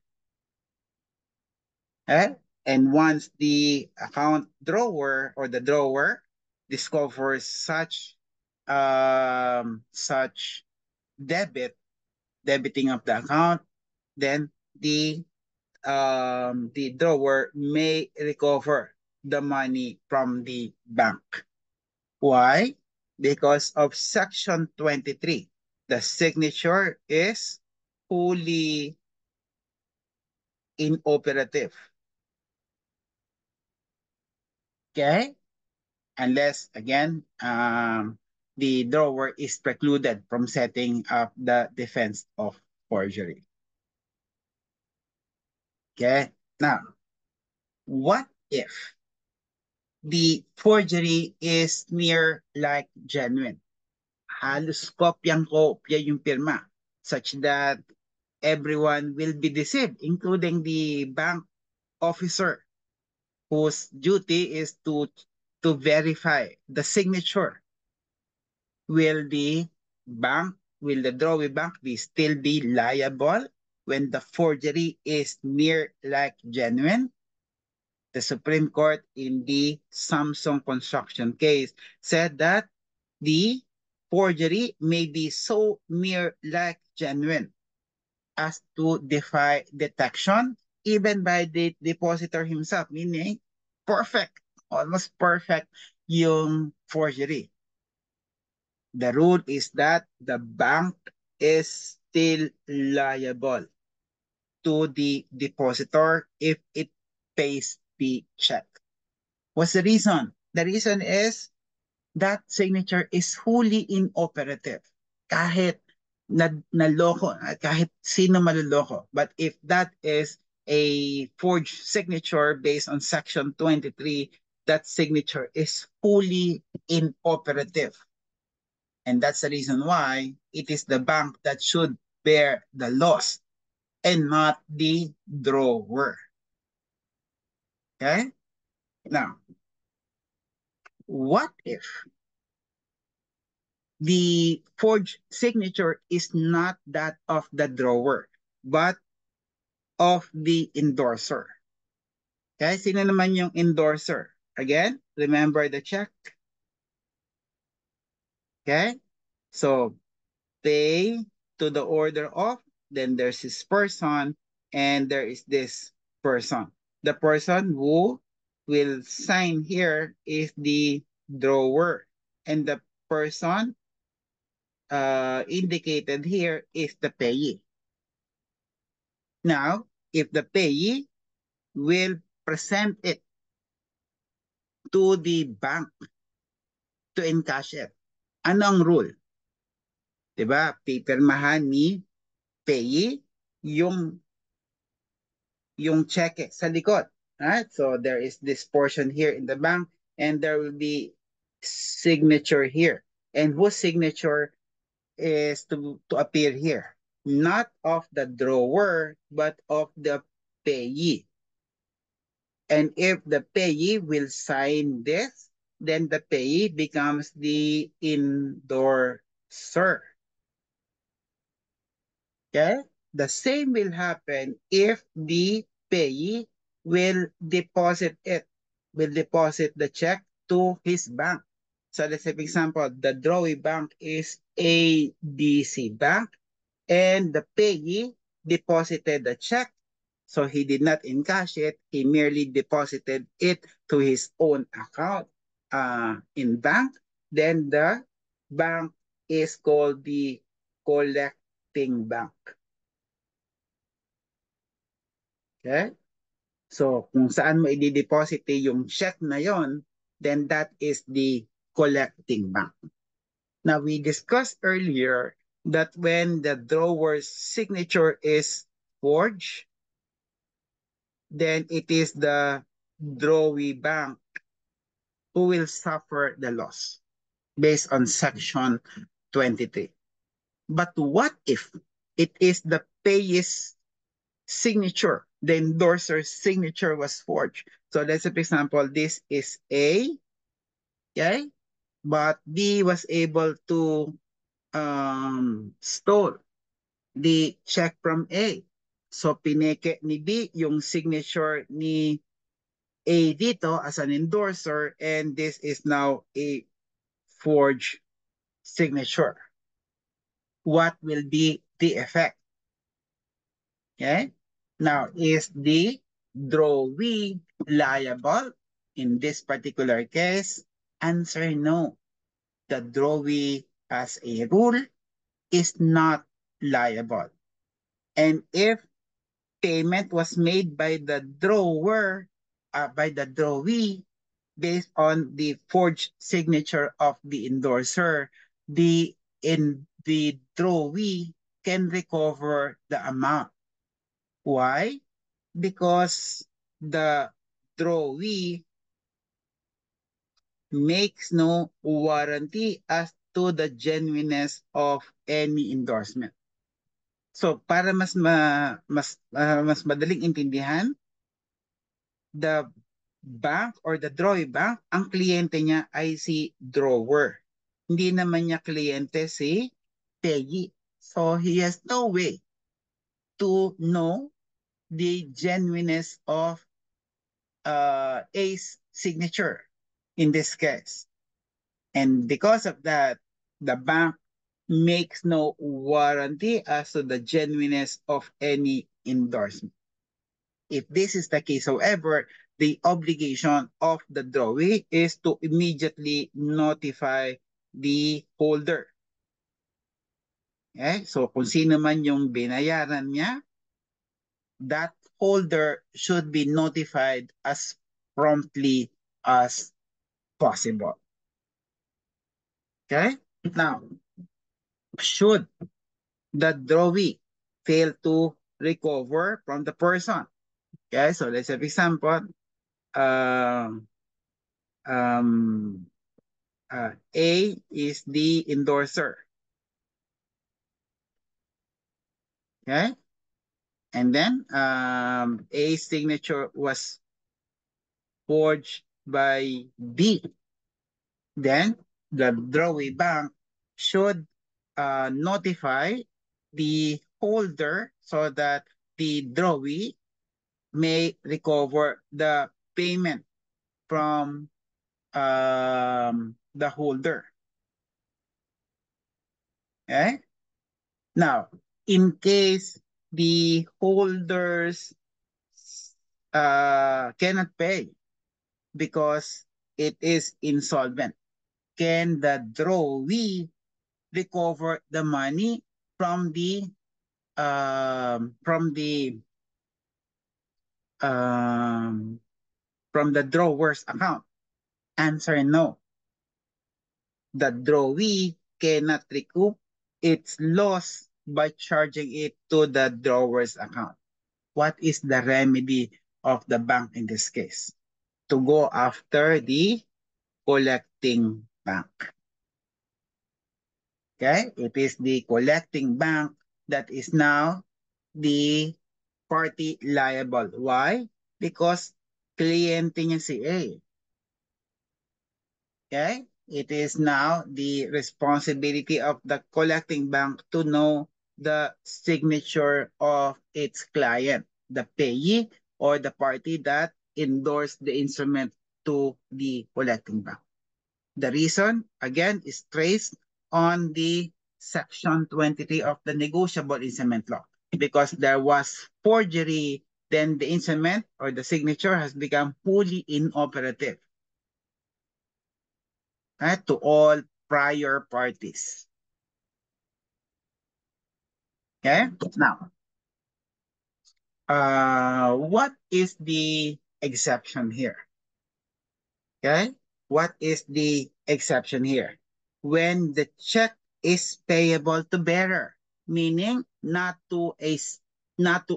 Eh? And once the account drawer or the drawer discovers such debiting of the account, then the drawer may recover the money from the bank. Why? Because of section 23. The signature is fully inoperative. Okay? Unless, again, the drawer is precluded from setting up the defense of forgery. Okay? Now, what if the forgery is near like genuine? Halos kopyang-kopya yung pirma such that everyone will be deceived, including the bank officer whose duty is to verify the signature. Will the will the drawee bank be still be liable when the forgery is near like genuine? The Supreme Court in the Samsung construction case said that the forgery may be so near like genuine as to defy detection even by the depositor himself, meaning perfect, almost perfect yung forgery. The rule is that the bank is still liable to the depositor if it pays the check. What's the reason? The reason is that signature is wholly inoperative. Kahit naloko, kahit sino maluloko. But if that is a forged signature based on section 23, that signature is fully inoperative. And that's the reason why it is the bank that should bear the loss and not the drawer. Okay? Now, what if the forged signature is not that of the drawer, but of the endorser? Okay? Sino naman yung endorser? Again, remember the check? Okay? So, pay to the order of, then there's this person, and there is this person. The person who will sign here is the drawer, and the person indicated here is the payee. Now, if the payee will present it to the bank to encash it. Ano ang rule? Diba? Pipirmahan ni payee yung cheque sa likod. Right? So there is this portion here in the bank and there will be signature here. And whose signature is to appear here? Not of the drawer, but of the payee. And if the payee will sign this, then the payee becomes the endorser. Okay? The same will happen if the payee will deposit the check to his bank. So let's say, for example, the drawee bank is ABC Bank and the payee deposited the check. So he did not encash it. He merely deposited it to his own account in bank. Then the bank is called the collecting bank. Okay? So kung saan mo i-deposit yung check na yon, then that is the collecting bank. Now we discussed earlier that when the drawer's signature is forged, then it is the drawee bank who will suffer the loss based on section 23. But what if it is the payee's signature, the endorser's signature was forged? So let's say, for example, this is A, okay? But B was able to stole the check from A. So pineke ni B yung signature ni A dito as an endorser, and this is now a forged signature. What will be the effect? Okay. Now, is the drawee liable in this particular case? Answer no. The drawee, as a rule, is not liable. And if payment was made by the drawer, by the drawee, based on the forged signature of the endorser, the drawee can recover the amount. Why? Because the drawee makes no warranty as to the genuineness of any endorsement. So para mas madaling intindihan, the bank or the drawee bank, ang kliyente niya ay si drawer. Hindi naman niya kliyente si payee. So he has no way to know the genuineness of A's signature in this case. And because of that, the bank makes no warranty as to the genuineness of any endorsement. If this is the case, however, the obligation of the drawee is to immediately notify the holder. Okay? So kung sino man yung binayaran niya, that holder should be notified as promptly as possible. Okay? Now, should the drawee fail to recover from the person? Okay, so let's have example. Um, um, A is the endorser. Okay, and then A's signature was forged by B. Then the drawee bank should notify the holder so that the drawee may recover the payment from the holder. Okay? Now, in case the holders cannot pay because it is insolvent, can the drawee recover the money from the um, from the drawer's account? Answer no. The drawee cannot recoup its loss by charging it to the drawer's account. What is the remedy of the bank in this case? To go after the collecting bank. Okay? It is the collecting bank that is now the party liable. Why? Because kliyente niya si A. Okay? It is now the responsibility of the collecting bank to know the signature of its client, the payee or the party that endorsed the instrument to the collecting bank. The reason, again, is traced on the Section 23 of the Negotiable Instrument Law. Because there was forgery, then the instrument or the signature has become fully inoperative, right, to all prior parties. Okay? Now, what is the exception here? Okay? What is the exception here? When the check is payable to bearer, meaning not to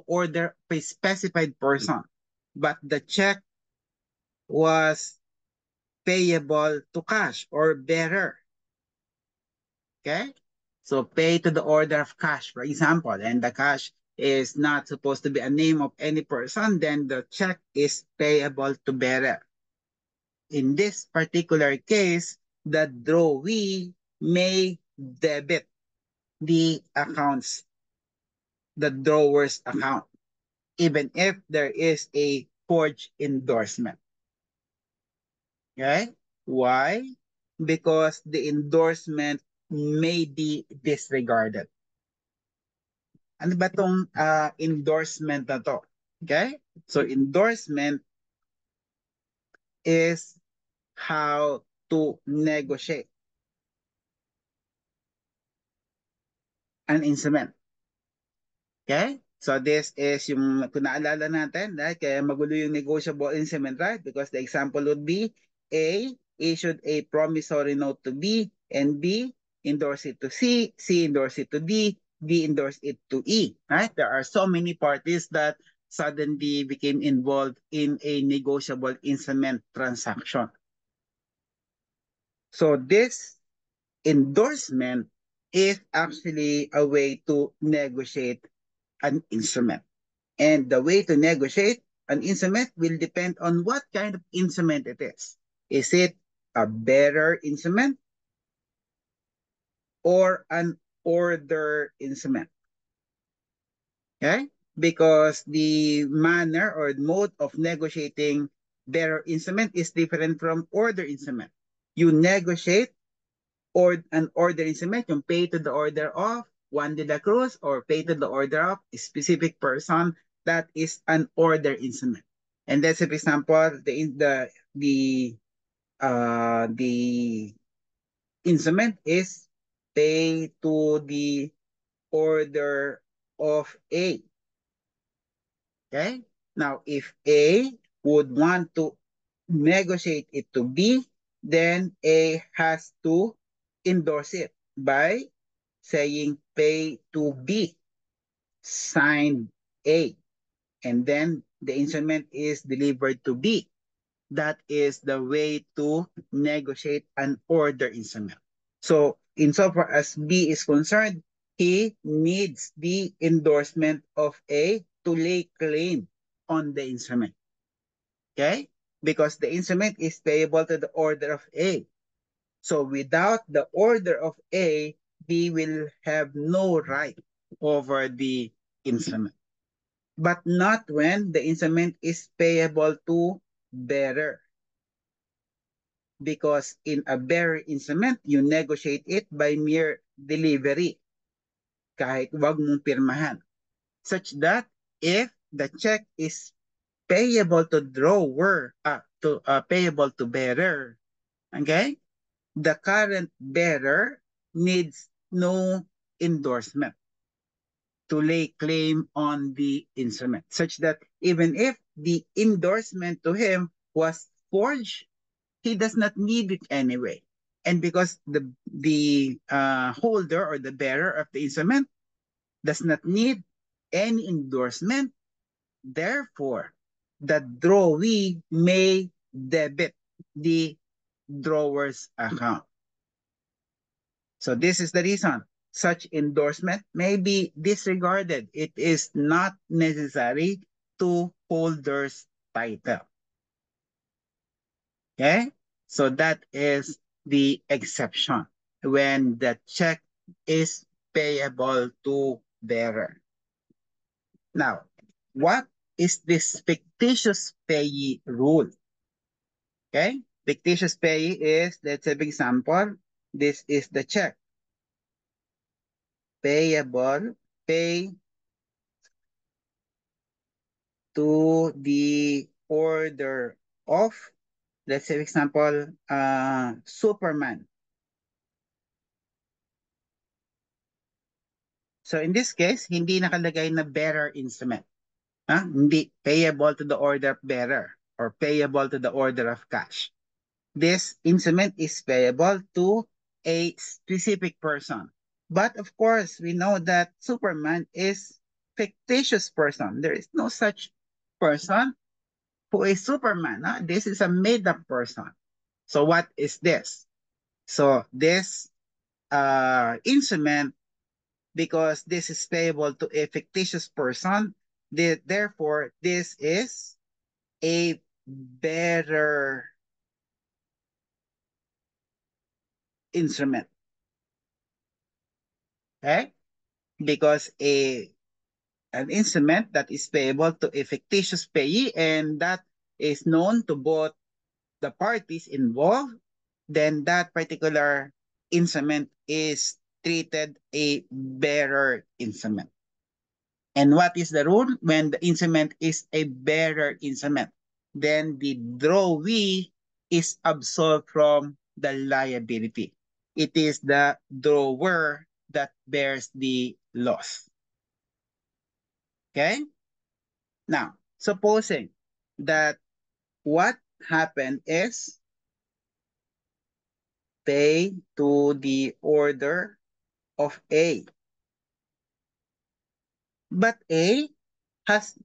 order a specified person, but the check was payable to cash or bearer. Okay? So pay to the order of cash, for example, and the cash is not supposed to be a name of any person, then the check is payable to bearer. In this particular case, the drawee may debit the accounts, the drawer's account, even if there is a forged endorsement. Okay? Why? Because the endorsement may be disregarded. Ano ba tong endorsement na to? Okay? So endorsement is how to negotiate an instrument. Okay? So this is yung, kung naalala natin, right? Kaya magulo yung negotiable instrument, right? Because the example would be A issued a promissory note to B, and B endorsed it to C endorsed it to D endorsed it to E, right? There are so many parties that suddenly became involved in a negotiable instrument transaction. So this endorsement is actually a way to negotiate an instrument. And the way to negotiate an instrument will depend on what kind of instrument it is. Is it a bearer instrument or an order instrument? Okay? Because the manner or mode of negotiating bearer instrument is different from order instrument. You negotiate or an order instrument, yung pay to the order of Juan de la Cruz or pay to the order of a specific person, that is an order instrument. And that's, for example, the instrument is pay to the order of A. Okay? Now, if A would want to negotiate it to B, then A has to endorse it by saying pay to B, signed A, and then the instrument is delivered to B. That is the way to negotiate an order instrument. So insofar as B is concerned, he needs the endorsement of A to lay claim on the instrument. Okay? Because the instrument is payable to the order of A. So without the order of A, B will have no right over the instrument. But not when the instrument is payable to bearer. Because in a bearer instrument, you negotiate it by mere delivery. Kahit wag mong pirmahan. Such that if the check is payable to drawer, payable to bearer, okay, the current bearer needs no endorsement to lay claim on the instrument, such that Even if the endorsement to him was forged, he does not need it anyway. And because the holder or the bearer of the instrument does not need any endorsement, therefore, the drawee may debit the drawer's account. So this is the reason such endorsement may be disregarded. It is not necessary to holder's title. Okay? So that is the exception when the check is payable to bearer. Now, what is this fictitious payee rule? Okay? Fictitious payee is, let's say, for example, this is the check. Payable, pay to the order of, let's say, for example, Superman. So in this case, hindi nakalagay na bearer instrument. Hindi payable to the order of bearer or payable to the order of cash. This instrument is payable to a specific person. But of course, we know that Superman is fictitious person. There is no such person who is Superman. This is a made-up person. So what is this? So this instrument, because this is payable to a fictitious person, therefore this is a better instrument. Okay? Because an instrument that is payable to a fictitious payee and that is known to both the parties involved, then that particular instrument is treated a bearer instrument. And what is the rule? When the instrument is a bearer instrument, then the drawee is absolved from the liability. It is the drawer that bears the loss. Okay? Now, supposing that what happened is pay to the order of A. But A has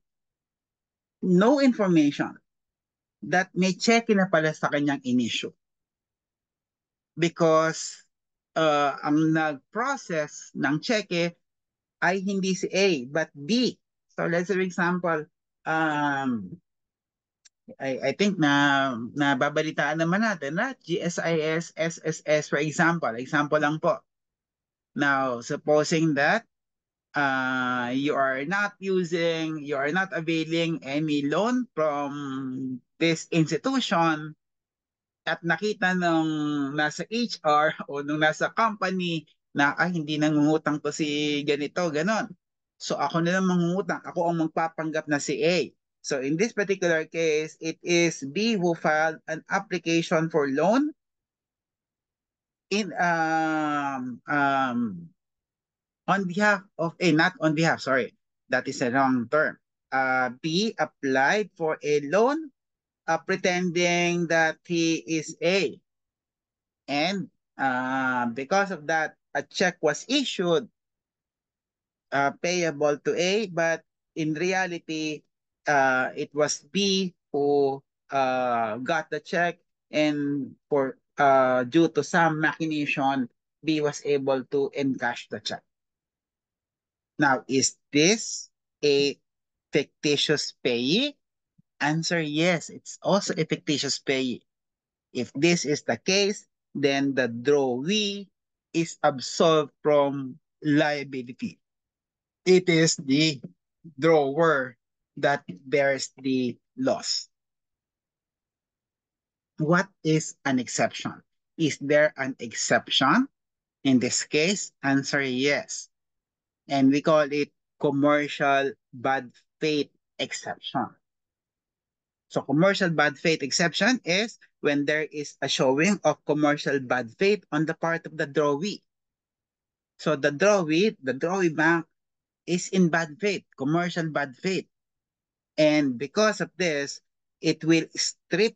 no information that may check na pala sa kanyang in-issue. Because ang nag-process ng cheque ay hindi si A, but B. So let's say for example, I think nababalitaan naman natin na GSIS, SSS for example lang po. Now, supposing that you are not availing any loan from this institution at nakita nung nasa HR o nung nasa company na hindi nangungutang to si ganito, ganon. So ako na lang mangungutang, ako ang magpapanggap na si A. So in this particular case, it is B who filed an application for loan in on behalf of A, not on behalf, sorry, that is a wrong term. B applied for a loan pretending that he is A. And because of that, a check was issued payable to A, but in reality, it was B who got the check, and for due to some machination, B was able to encash the check. Now, is this a fictitious payee? Answer yes, it's also a fictitious payee. If this is the case, then the drawee is absolved from liability. It is the drawer that bears the loss. What is an exception? Is there an exception? In this case, answer yes. And we call it commercial bad faith exception. So commercial bad faith exception is when there is a showing of commercial bad faith on the part of the drawee. So the drawee bank is in bad faith, commercial bad faith. And because of this, it will strip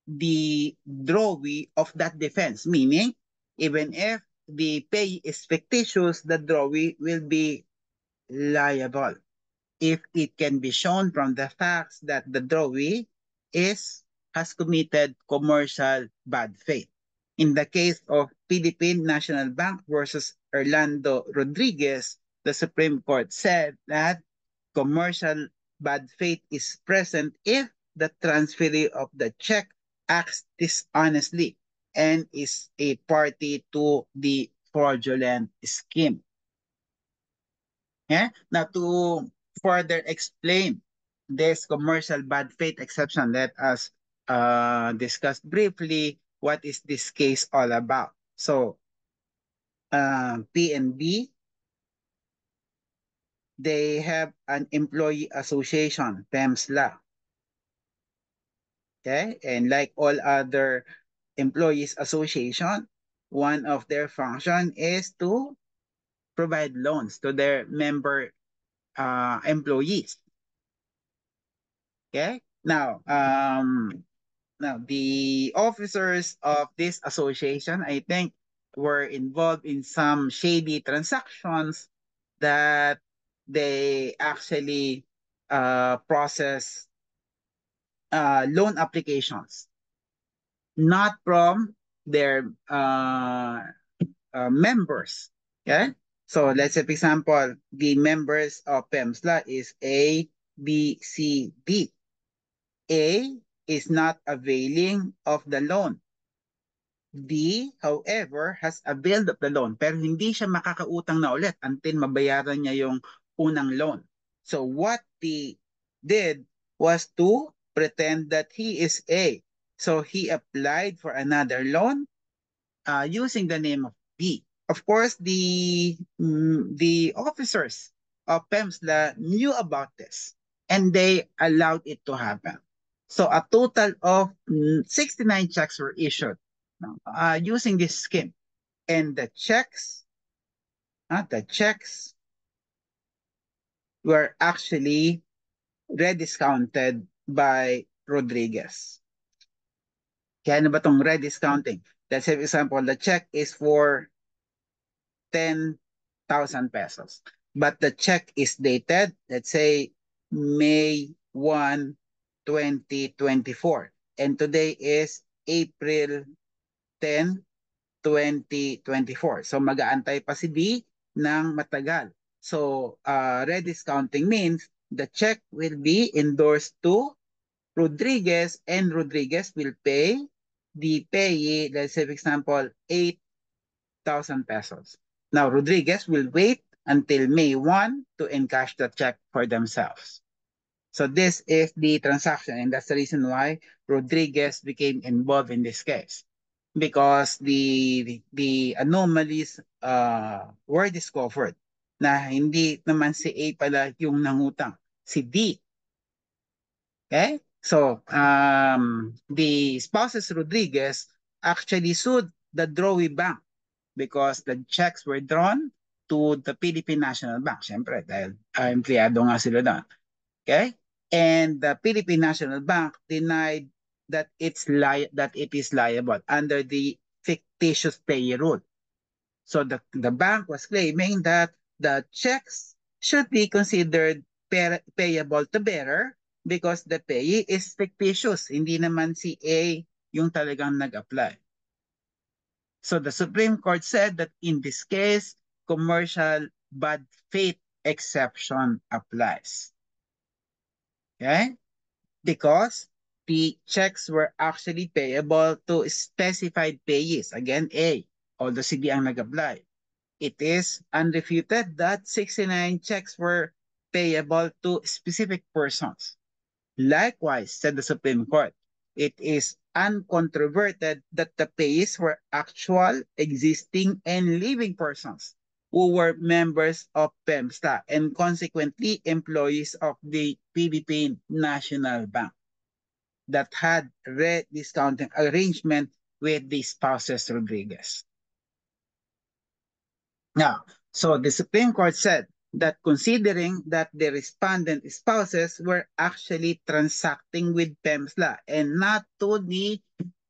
the drawee of that defense, meaning even if the pay is fictitious, the drawee will be liable if it can be shown from the facts that the drawee is has committed commercial bad faith. In the case of Philippine National Bank versus Orlando Rodriguez, the Supreme Court said that commercial bad faith is present if the transferee of the check acts dishonestly and is a party to the fraudulent scheme. Yeah? Now, to further explain this commercial bad faith exception, let us discuss briefly what is this case all about. So, PNB, they have an employee association, PEMSLA. Okay, and like all other employees association, one of their function is to provide loans to their member employees. Okay, now the officers of this association, I think, were involved in some shady transactions that they actually process loan applications, not from their members. Okay? So let's say, for example, the members of PEMSLA is A, B, C, D. A is not availing of the loan. D, however, has availed of the loan pero hindi siya makakautang na ulit until mabayaran niya yung unang loan. So what D did was to pretend that he is A. So he applied for another loan using the name of B. Of course, the officers of PEMSLA knew about this and they allowed it to happen. So a total of 69 checks were issued using this scheme. And the checks were actually rediscounted by Rodriguez. Kaya ano ba itong rediscounting? Let's say, for example, the check is for 10,000 pesos. But the check is dated, let's say, May 1, 2024. And today is April 10, 2024. So mag-aantay pa si D ng matagal. So rediscounting means the check will be endorsed to Rodriguez and Rodriguez will pay the payee, let's say for example, 8,000 pesos. Now, Rodriguez will wait until May 1 to encash the check for themselves. So this is the transaction, and that's the reason why Rodriguez became involved in this case. Because the anomalies were discovered na hindi naman si A pala yung nangutang, si D. Okay? So, the spouses Rodriguez actually sued the Drawee Bank because the checks were drawn to the Philippine National Bank. Siyempre, dahil empleyado nga sila doon. Okay? And the Philippine National Bank denied that that it is liable under the fictitious pay rule. So the bank was claiming that the checks should be considered payable to bearer because the payee is fictitious. Hindi naman si A yung talagang nag-apply. So the Supreme Court said that in this case, commercial bad faith exception applies. Okay? Because the checks were actually payable to specified payees. Again, A, although si D ang nag-apply. It is unrefuted that 69 checks were payable to specific persons. Likewise, said the Supreme Court, it is uncontroverted that the payees were actual, existing, and living persons who were members of PEMSTA and consequently employees of the Philippine National Bank that had rediscounting arrangement with the spouses Rodriguez. Now, so the Supreme Court said that considering that the respondent spouses were actually transacting with PEMSLA and not to the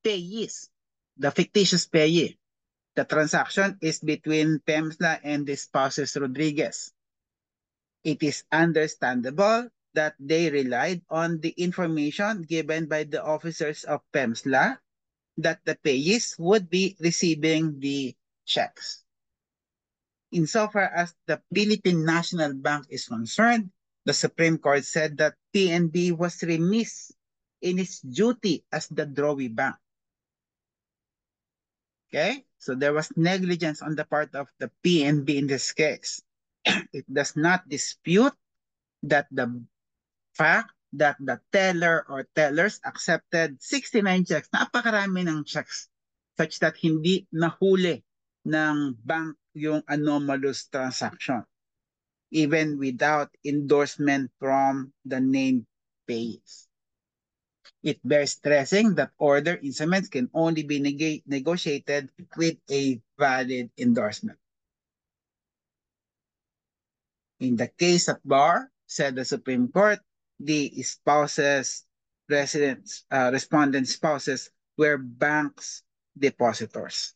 payees, the fictitious payee. The transaction is between PEMSLA and the spouses Rodriguez. It is understandable that they relied on the information given by the officers of PEMSLA that the payees would be receiving the checks. Insofar as the Philippine National Bank is concerned, the Supreme Court said that PNB was remiss in its duty as the drawee bank. Okay? So there was negligence on the part of the PNB in this case. It does not dispute that the fact that the teller or tellers accepted 69 checks, napakarami ng checks, such that hindi nahuli ng bank yung anomalous transaction, even without endorsement from the named payees. It bears stressing that order instruments can only be negotiated with a valid endorsement. In the case at bar, said the Supreme Court, the spouses, respondent spouses were banks depositors.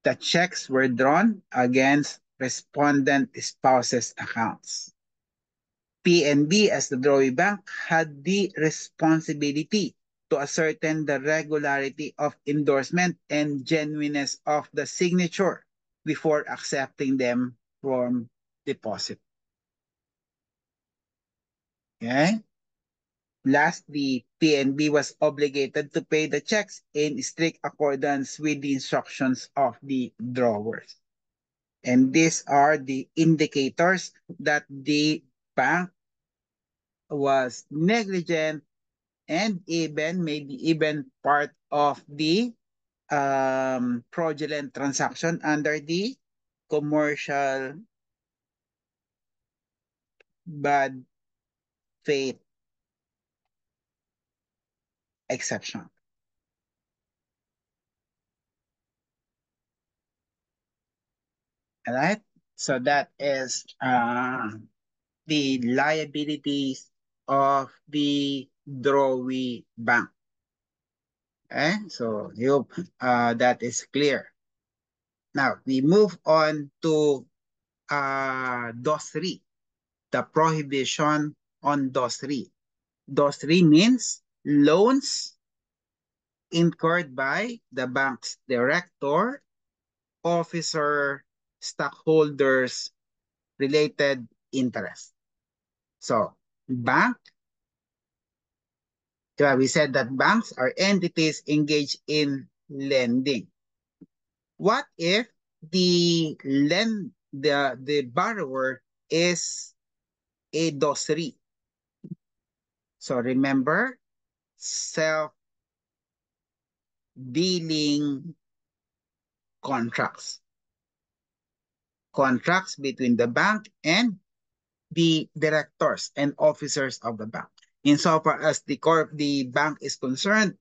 The checks were drawn against respondent spouses' accounts. PNB as the drawee bank had the responsibility to ascertain the regularity of endorsement and genuineness of the signature before accepting them from deposit. Okay? Last, the PNB was obligated to pay the checks in strict accordance with the instructions of the drawers. And these are the indicators that the bank was negligent and even maybe even part of the fraudulent transaction under the commercial bad faith exception. All right? So that is the liabilities of the drawee bank. Okay? So I hope that is clear. Now, we move on to DOS 3, the prohibition on DOS 3. DOS 3 means loans incurred by the bank's director, officer, stockholders, related interest. So, bank, we said that banks are entities engaged in lending. What if the borrower is a DOS 3? So remember, self-dealing contracts. Contracts between the bank and the directors and officers of the bank. Insofar as the bank is concerned,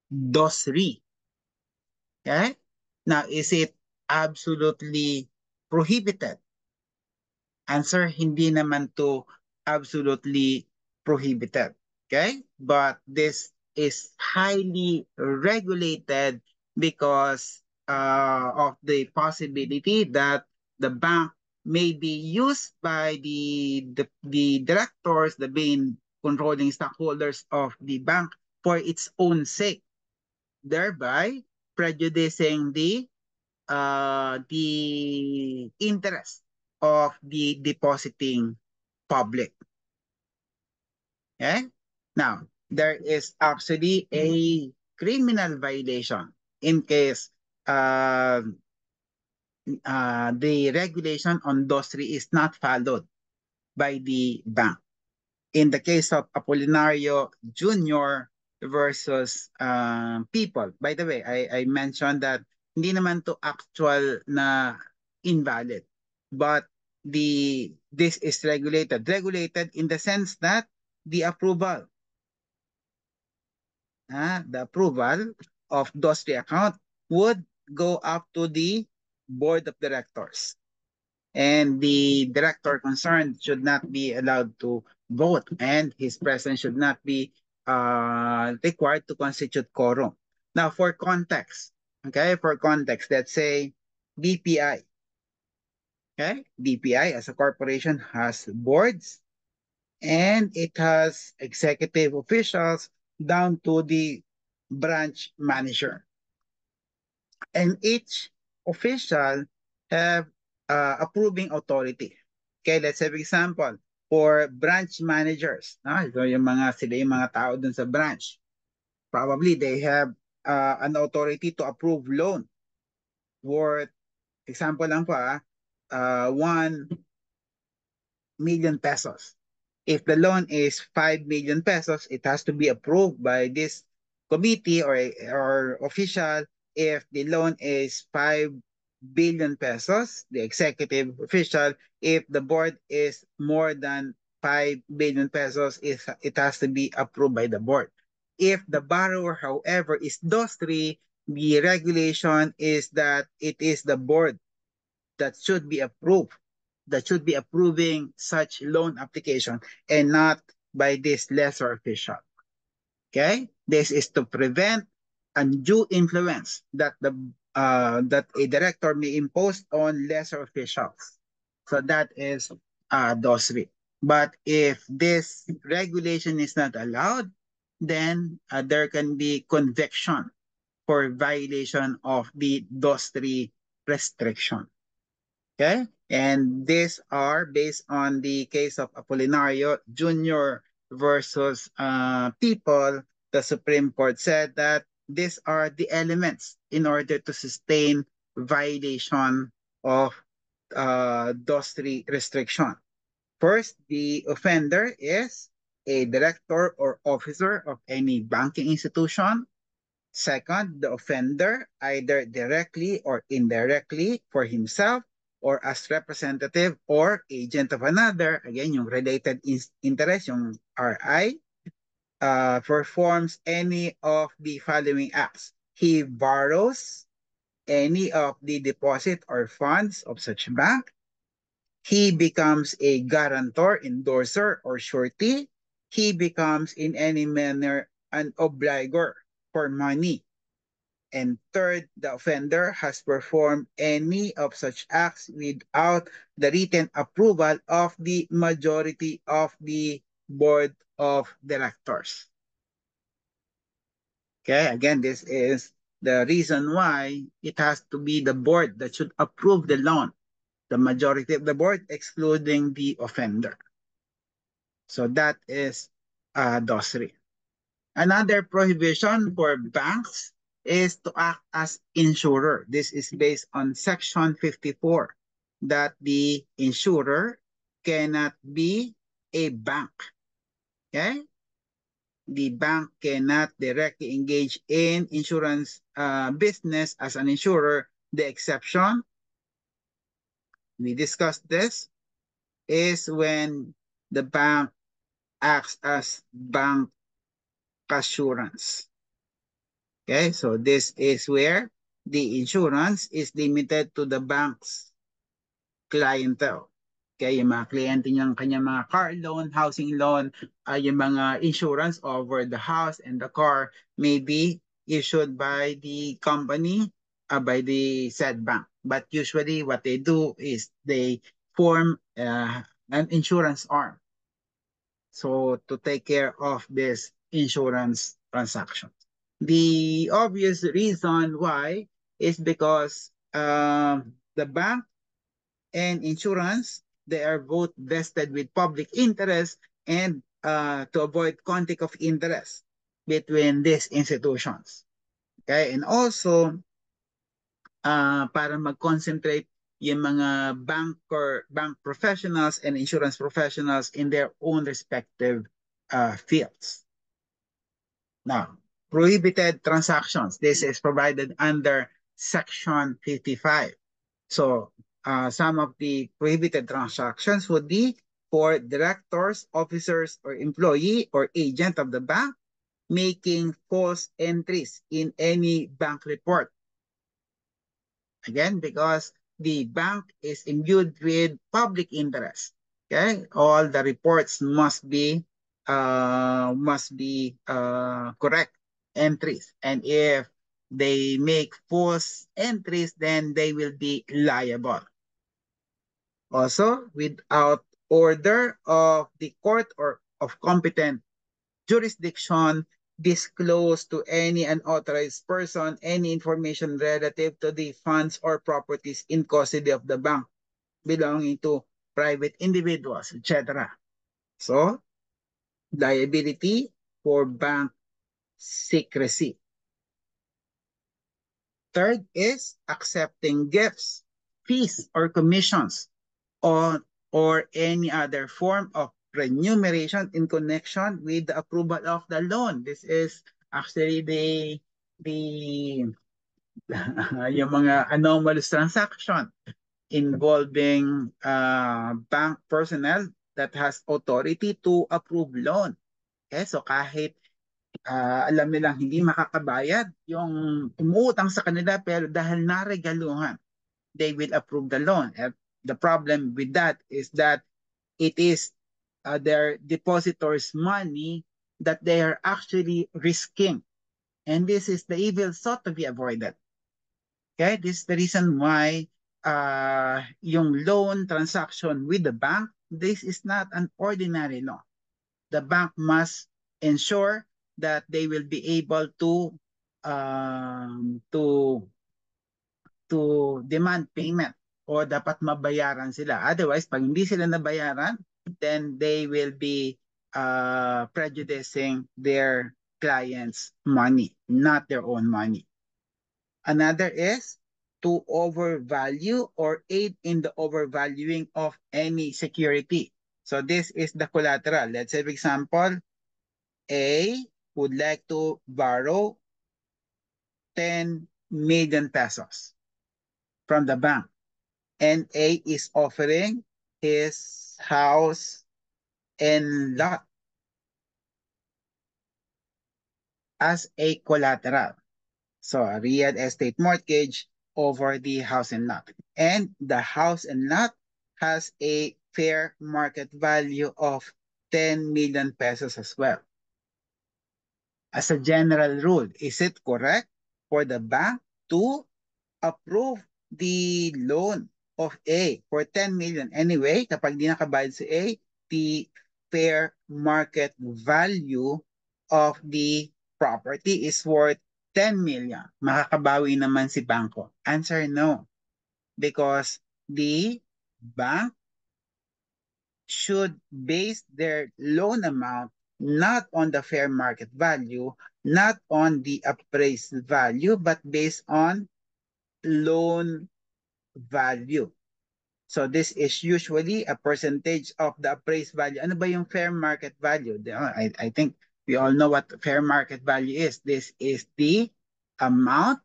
DOS 3. Okay? Now, is it absolutely prohibited? Answer, hindi naman to absolutely prohibited. Okay? But this is highly regulated because of the possibility that the bank may be used by the directors, the main controlling stockholders of the bank for its own sake, thereby prejudicing the interest of the depositing public. Okay? Now, there is actually a criminal violation in case the regulation on DOS 3 is not followed by the bank. In the case of Apolinario Jr. versus people, by the way, I mentioned that hindi naman to actual na invalid, but this is regulated in the sense that the approval of DOS 3 account would go up to the board of directors. and the director concerned should not be allowed to vote, and his presence should not be required to constitute quorum. Now, for context, okay, for context, let's say BPI, okay, BPI as a corporation has boards and it has executive officials down to the branch manager. And each official have approving authority. Okay, let's say for example, for branch managers, so yung mga sila yung mga tao dun sa branch. Probably they have an authority to approve loan worth, example lang po 1 million pesos. If the loan is 5 million pesos, it has to be approved by this committee or official. If the loan is 5 billion pesos, the executive official, if the board is more than 5 billion pesos, it has to be approved by the board. If the borrower, however, is those three, the regulation is that it is the board that should be approved, that should be approving such loan application and not by this lesser official. Okay, this is to prevent undue influence that a director may impose on lesser officials. So that is those three. But if this regulation is not allowed, then there can be conviction for violation of the those three restrictions. Okay? And these are based on the case of Apolinario Jr. versus people. The Supreme Court said that these are the elements in order to sustain violation of those three restrictions. First, the offender is a director or officer of any banking institution. Second, the offender, either directly or indirectly for himself or as representative or agent of another, again, yung related interest, yung RI, performs any of the following acts. He borrows any of the deposit or funds of such bank. He becomes a guarantor, endorser, or surety. He becomes in any manner an obligor for money. And third, the offender has performed any of such acts without the written approval of the majority of the board of directors. Okay, again, this is the reason why it has to be the board that should approve the loan, the majority of the board, excluding the offender. So that is those three. Another prohibition for banks is to act as insurer. This is based on Section 54, that the insurer cannot be a bank. Okay? The bank cannot directly engage in insurance business as an insurer. The exception, we discussed this, is when the bank acts as bank assurance. Okay, so this is where the insurance is limited to the bank's clientele. Okay, yung mga kliyente niyang kanyang mga car loan, housing loan, yung mga insurance over the house and the car may be issued by the company, by the said bank. But usually what they do is they form an insurance arm. So to take care of this insurance transaction. The obvious reason why is because the bank and insurance, they are both vested with public interest, and to avoid conflict of interest between these institutions. Okay, and also para mag-concentrate yung mga bank professionals and insurance professionals in their own respective fields. Now, prohibited transactions. This is provided under Section 55. So, some of the prohibited transactions would be for directors, officers, or employee or agent of the bank making false entries in any bank report. Again, because the bank is imbued with public interest. Okay, all the reports must be correct entries, and if they make false entries, then they will be liable. Also, without order of the court or of competent jurisdiction, disclose to any unauthorized person any information relative to the funds or properties in custody of the bank belonging to private individuals, etc. So, liability for bank secrecy. Third is accepting gifts, fees, or commissions on or any other form of remuneration in connection with the approval of the loan. This is actually the yung mga anomalous transaction involving bank personnel that has authority to approve loan. Okay, so kahit alam nilang hindi makakabayad yung umuutang sa kanila pero dahil naregaluhan, they will approve the loan. And the problem with that is that it is their depositors' money that they are actually risking. And this is the evil thought to be avoided. Okay, this is the reason why yung loan transaction with the bank, this is not an ordinary loan. The bank must ensure that they will be able um, to demand payment o dapat mabayaran sila. Otherwise, pag hindi sila nabayaran, then they will be prejudicing their clients' money, not their own money. Another is to overvalue or aid in the overvaluing of any security. So this is the collateral. Let's say, for example, A would like to borrow 10 million pesos from the bank. And A is offering his house and lot as a collateral. So a real estate mortgage over the house and lot. And the house and lot has a fair market value of 10 million pesos as well. As a general rule, is it correct for the bank to approve the loan of A for 10 million? Anyway, kapag di nakabayad si A, the fair market value of the property is worth 10 million. Makakabawi naman si bangko. Answer no. Because the bank should base their loan amount not on the fair market value, not on the appraised value, but based on loan value. So this is usually a percentage of the appraised value. Ano ba yung fair market value? I think we all know what fair market value is. This is the amount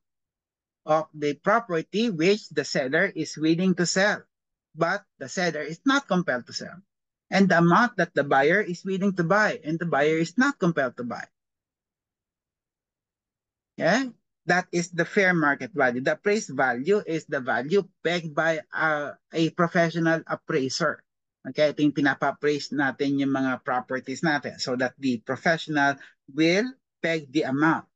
of the property which the seller is willing to sell, but the seller is not compelled to sell. And the amount that the buyer is willing to buy, and the buyer is not compelled to buy. Yeah? That is the fair market value. The appraised value is the value pegged by a professional appraiser. Okay, ito yung pinapa-appraise natin yung mga properties natin so that the professional will peg the amount.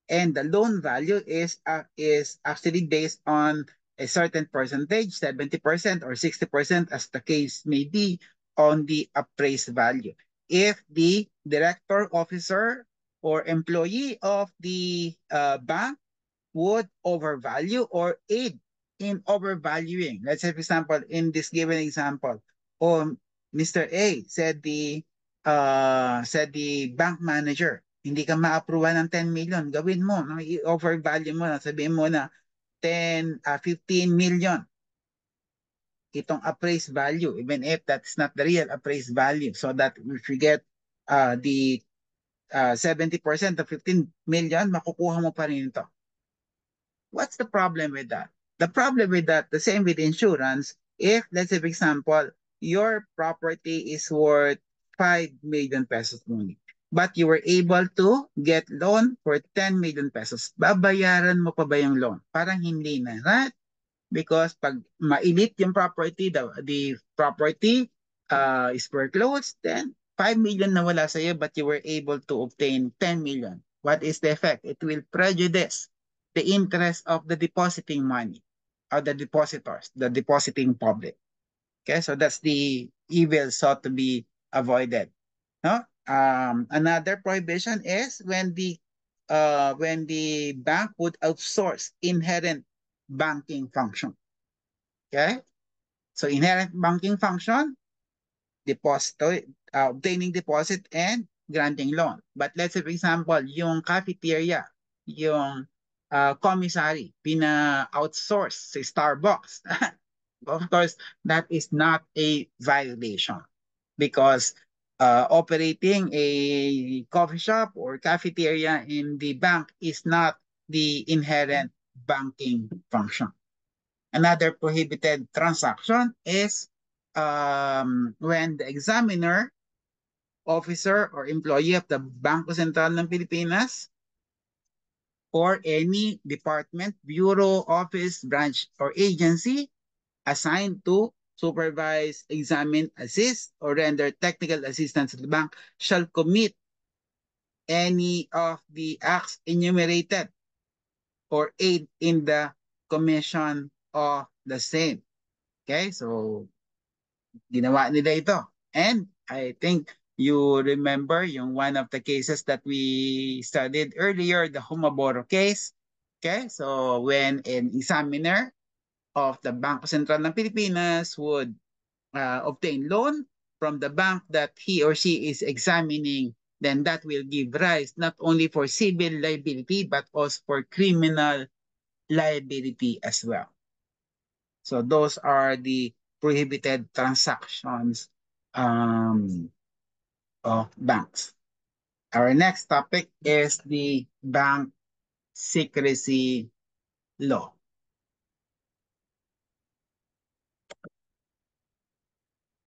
And the loan value is actually based on a certain percentage, 70% or 60% as the case may be, on the appraised value. If the director, officer, or employee of the bank would overvalue or aid in overvaluing. Let's say, for example, in this given example, Mr. A said the bank manager, hindi ka ma-approve ng 10 million, gawin mo, no? I-overvalue mo na, sabihin mo na 15 million itong appraised value, even if that's not the real appraised value, so that if you get the 70% of 15 million, makukuha mo pa rin ito. What's the problem with that? The problem with that, the same with insurance, if, let's say, for example, your property is worth 5 million pesos only, but you were able to get loan for 10 million pesos, babayaran mo pa ba yung loan? Parang hindi na, right? because pag mainit yung property, the property is foreclosed, then 5 million na wala sa iyo but you were able to obtain 10 million. What is the effect? It will prejudice the interest of the depositing money or the depositors, the depositing public. Okay, so that's the evil sought to be avoided. No? Another prohibition is when the bank would outsource inherent banking function. Okay? So inherent banking function, deposit, obtaining deposit and granting loan. But let's say for example, yung cafeteria, yung commissary, pina-outsource sa Starbucks. Of course, that is not a violation because operating a coffee shop or cafeteria in the bank is not the inherent banking function. Another prohibited transaction is when the examiner, officer, or employee of the Bangko Sentral ng Pilipinas or any department, bureau, office, branch, or agency assigned to supervise, examine, assist, or render technical assistance to the bank shall commit any of the acts enumerated or aid in the commission of the same. Okay, so ginawa nila ito. And I think you remember yung one of the cases that we studied earlier, the Humaboro case. Okay, so when an examiner of the Bangko Sentral ng Pilipinas would obtain loan from the bank that he or she is examining, then that will give rise not only for civil liability but also for criminal liability as well. So those are the prohibited transactions of banks. Our next topic is the bank secrecy law.